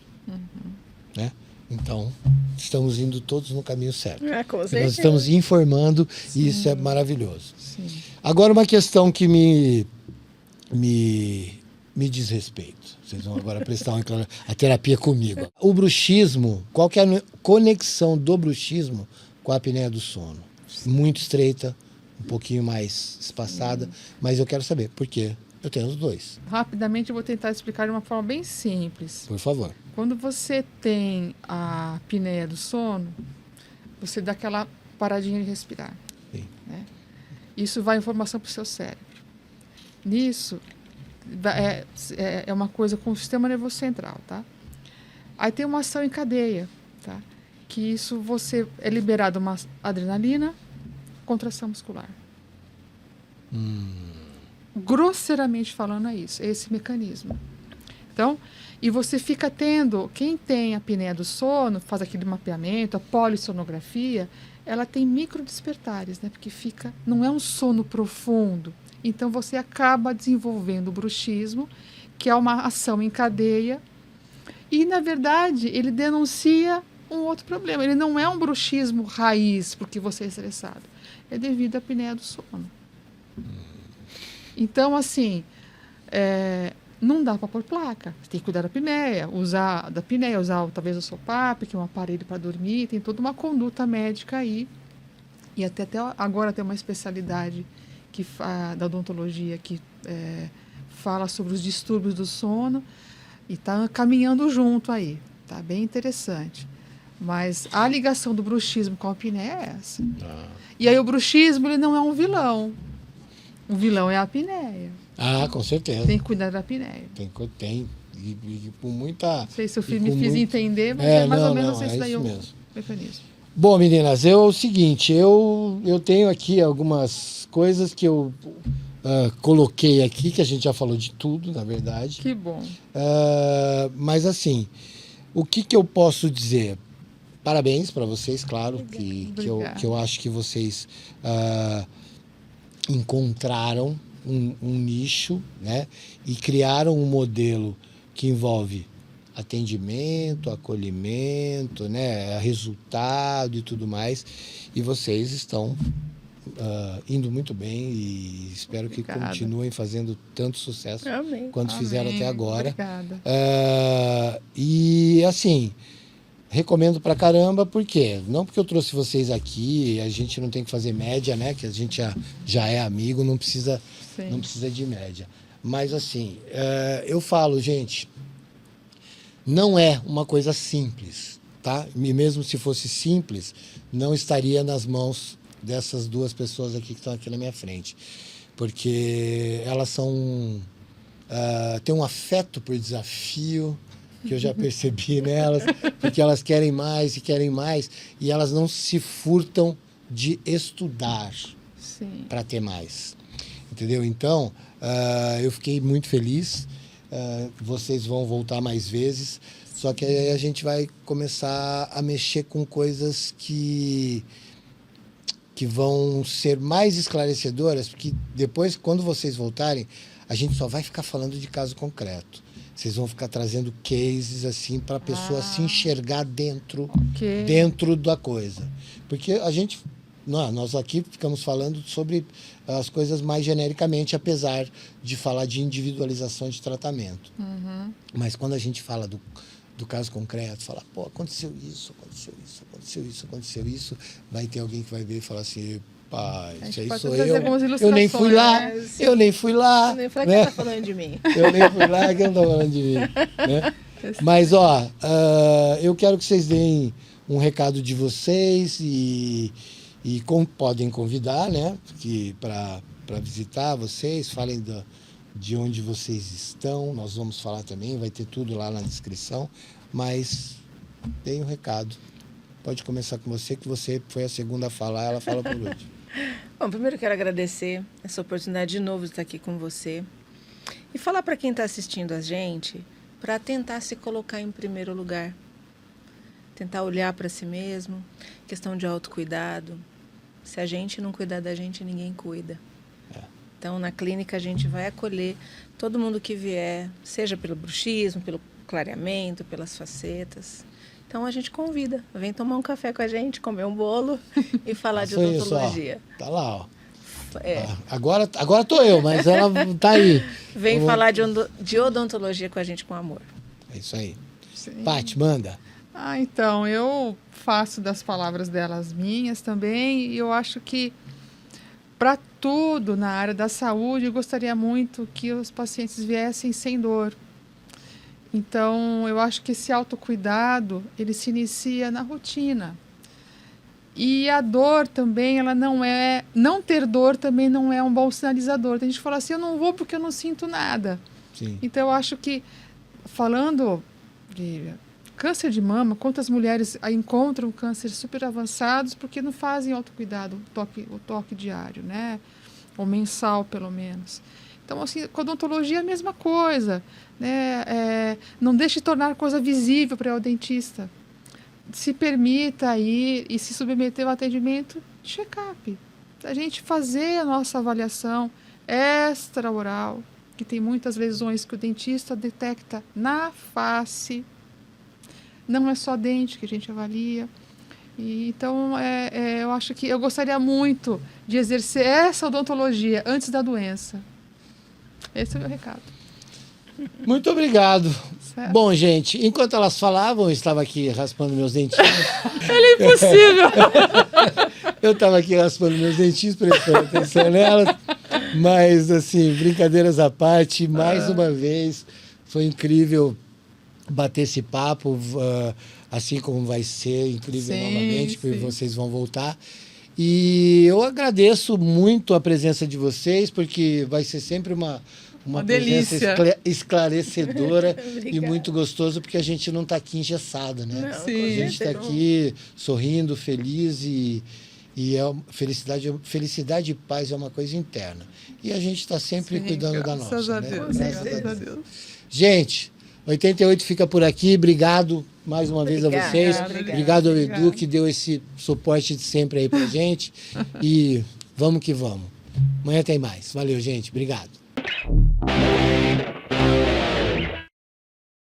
Né? Então, estamos indo todos no caminho certo. Nós estamos informando e isso é maravilhoso. Sim. Agora, uma questão que me diz respeito. Vocês vão agora prestar a terapia comigo. O bruxismo, qual que é a conexão do bruxismo com a apneia do sono? Muito estreita, um pouquinho mais espaçada, mas eu quero saber por quê. Eu tenho os dois. Rapidamente eu vou tentar explicar de uma forma bem simples. Por favor. Quando você tem a apneia do sono, você dá aquela paradinha de respirar. Sim. Né? Isso vai informação para o seu cérebro. Nisso, é uma coisa com o sistema nervoso central, tá? Aí tem uma ação em cadeia, tá? Que isso é liberado uma adrenalina, contração muscular. Grosseiramente falando é isso, é esse mecanismo. Então, e você fica tendo, quem tem a apneia do sono, faz aquele mapeamento, a polissonografia, ela tem micro despertares, né? Porque não é um sono profundo. Então você acaba desenvolvendo o bruxismo, que é uma ação em cadeia, e na verdade ele denuncia um outro problema. Ele não é um bruxismo raiz porque você é estressado, é devido à apneia do sono. Então, assim, não dá para pôr placa. Você tem que cuidar da apneia, usar talvez o SOPAP, que é um aparelho para dormir, tem toda uma conduta médica aí. E até agora tem uma especialidade da odontologia que fala sobre os distúrbios do sono e está caminhando junto aí. Tá bem interessante. Mas a ligação do bruxismo com a apneia é essa. E aí o bruxismo ele não é um vilão. O vilão é a apneia. Com certeza. Tem que cuidar da apneia. Tem e com muita... Não sei se eu me fiz entender, mas é mais ou menos esse daí o mecanismo. Bom, meninas, é o seguinte, eu tenho aqui algumas coisas que eu coloquei aqui, que a gente já falou de tudo, na verdade. Que bom. Mas assim, o que eu posso dizer? Parabéns para vocês, claro, que eu acho que vocês encontraram um nicho, né? E criaram um modelo que envolve atendimento, acolhimento, né, resultado e tudo mais. E vocês estão indo muito bem e espero que Obrigada. continuem fazendo tanto sucesso Amém. quanto fizeram até agora. Obrigada. E assim, recomendo pra caramba, por quê? Não porque eu trouxe vocês aqui, a gente não tem que fazer média, né? Que a gente já é amigo, não precisa de média. Mas assim, eu falo, gente, não é uma coisa simples, tá? E mesmo se fosse simples, não estaria nas mãos dessas duas pessoas aqui que estão aqui na minha frente. Porque elas são... têm um afeto por desafio, que eu já percebi nelas, porque elas querem mais, e elas não se furtam de estudar para ter mais. Entendeu? Então, eu fiquei muito feliz. Vocês vão voltar mais vezes, só que aí a gente vai começar a mexer com coisas que vão ser mais esclarecedoras, porque depois, quando vocês voltarem, a gente só vai ficar falando de caso concreto. Vocês vão ficar trazendo cases assim para a pessoa se enxergar dentro da coisa. Porque a gente, nós aqui ficamos falando sobre as coisas mais genericamente, apesar de falar de individualização de tratamento. Uhum. Mas quando a gente fala do caso concreto, fala, pô, aconteceu isso, vai ter alguém que vai ver e falar assim, pai, isso aí sou eu nem fui lá, eu nem fui lá. Eu nem falei que tá falando de mim. Eu nem fui lá, que não tá falando de mim. Né? Mas, ó, eu quero que vocês deem um recado de vocês e podem convidar, né, para visitar vocês, falem de onde vocês estão, nós vamos falar também, vai ter tudo lá na descrição, mas deem um recado. Pode começar com você, que você foi a segunda a falar, ela fala por último. Bom, primeiro eu quero agradecer essa oportunidade de novo de estar aqui com você e falar para quem está assistindo a gente para tentar se colocar em primeiro lugar, tentar olhar para si mesmo, questão de autocuidado. Se a gente não cuidar da gente, ninguém cuida. Então, na clínica, a gente vai acolher todo mundo que vier, seja pelo bruxismo, pelo clareamento, pelas facetas. Então, a gente convida. Vem tomar um café com a gente, comer um bolo e falar de odontologia. Isso, ó. Tá lá, ó. Agora tô eu, mas ela tá aí. Vem falar de odontologia com a gente com amor. É isso aí. Sim. Paty, manda. Então, eu faço das palavras delas minhas também, e eu acho que para tudo na área da saúde, eu gostaria muito que os pacientes viessem sem dor. Então, eu acho que esse autocuidado, ele se inicia na rotina. E a dor também, não ter dor também não é um bom sinalizador. Tem gente que fala assim, eu não vou porque eu não sinto nada. Sim. Então, eu acho que, falando de câncer de mama, quantas mulheres encontram câncer super avançados porque não fazem autocuidado, o toque diário, né? Ou mensal, pelo menos. Então, assim, com a odontologia é a mesma coisa, né? Não deixe de tornar coisa visível para o dentista. Se permita ir e se submeter ao atendimento de check-up. A gente fazer a nossa avaliação extraoral, que tem muitas lesões que o dentista detecta na face. Não é só dente que a gente avalia. Então, eu acho que eu gostaria muito de exercer essa odontologia antes da doença. Esse é o meu recado. Muito obrigado. Certo. Bom, gente, enquanto elas falavam, eu estava aqui raspando meus dentinhos. Ele é impossível! Eu estava aqui raspando meus dentinhos, prestando atenção nelas. Mas, assim, brincadeiras à parte, mais uma vez, foi incrível bater esse papo, assim como vai ser incrível novamente, porque vocês vão voltar. E eu agradeço muito a presença de vocês, porque vai ser sempre uma presença esclarecedora e muito gostoso, porque a gente não está aqui engessado, né? Não, a gente está aqui sorrindo, feliz e felicidade e paz é uma coisa interna. E a gente está sempre cuidando da nossa. Graças a Deus, graças a Deus. Gente, 88 fica por aqui. Obrigado mais uma vez a vocês. Obrigado ao Edu, que deu esse suporte de sempre aí pra gente. E vamos que vamos. Amanhã tem mais. Valeu, gente. Obrigado.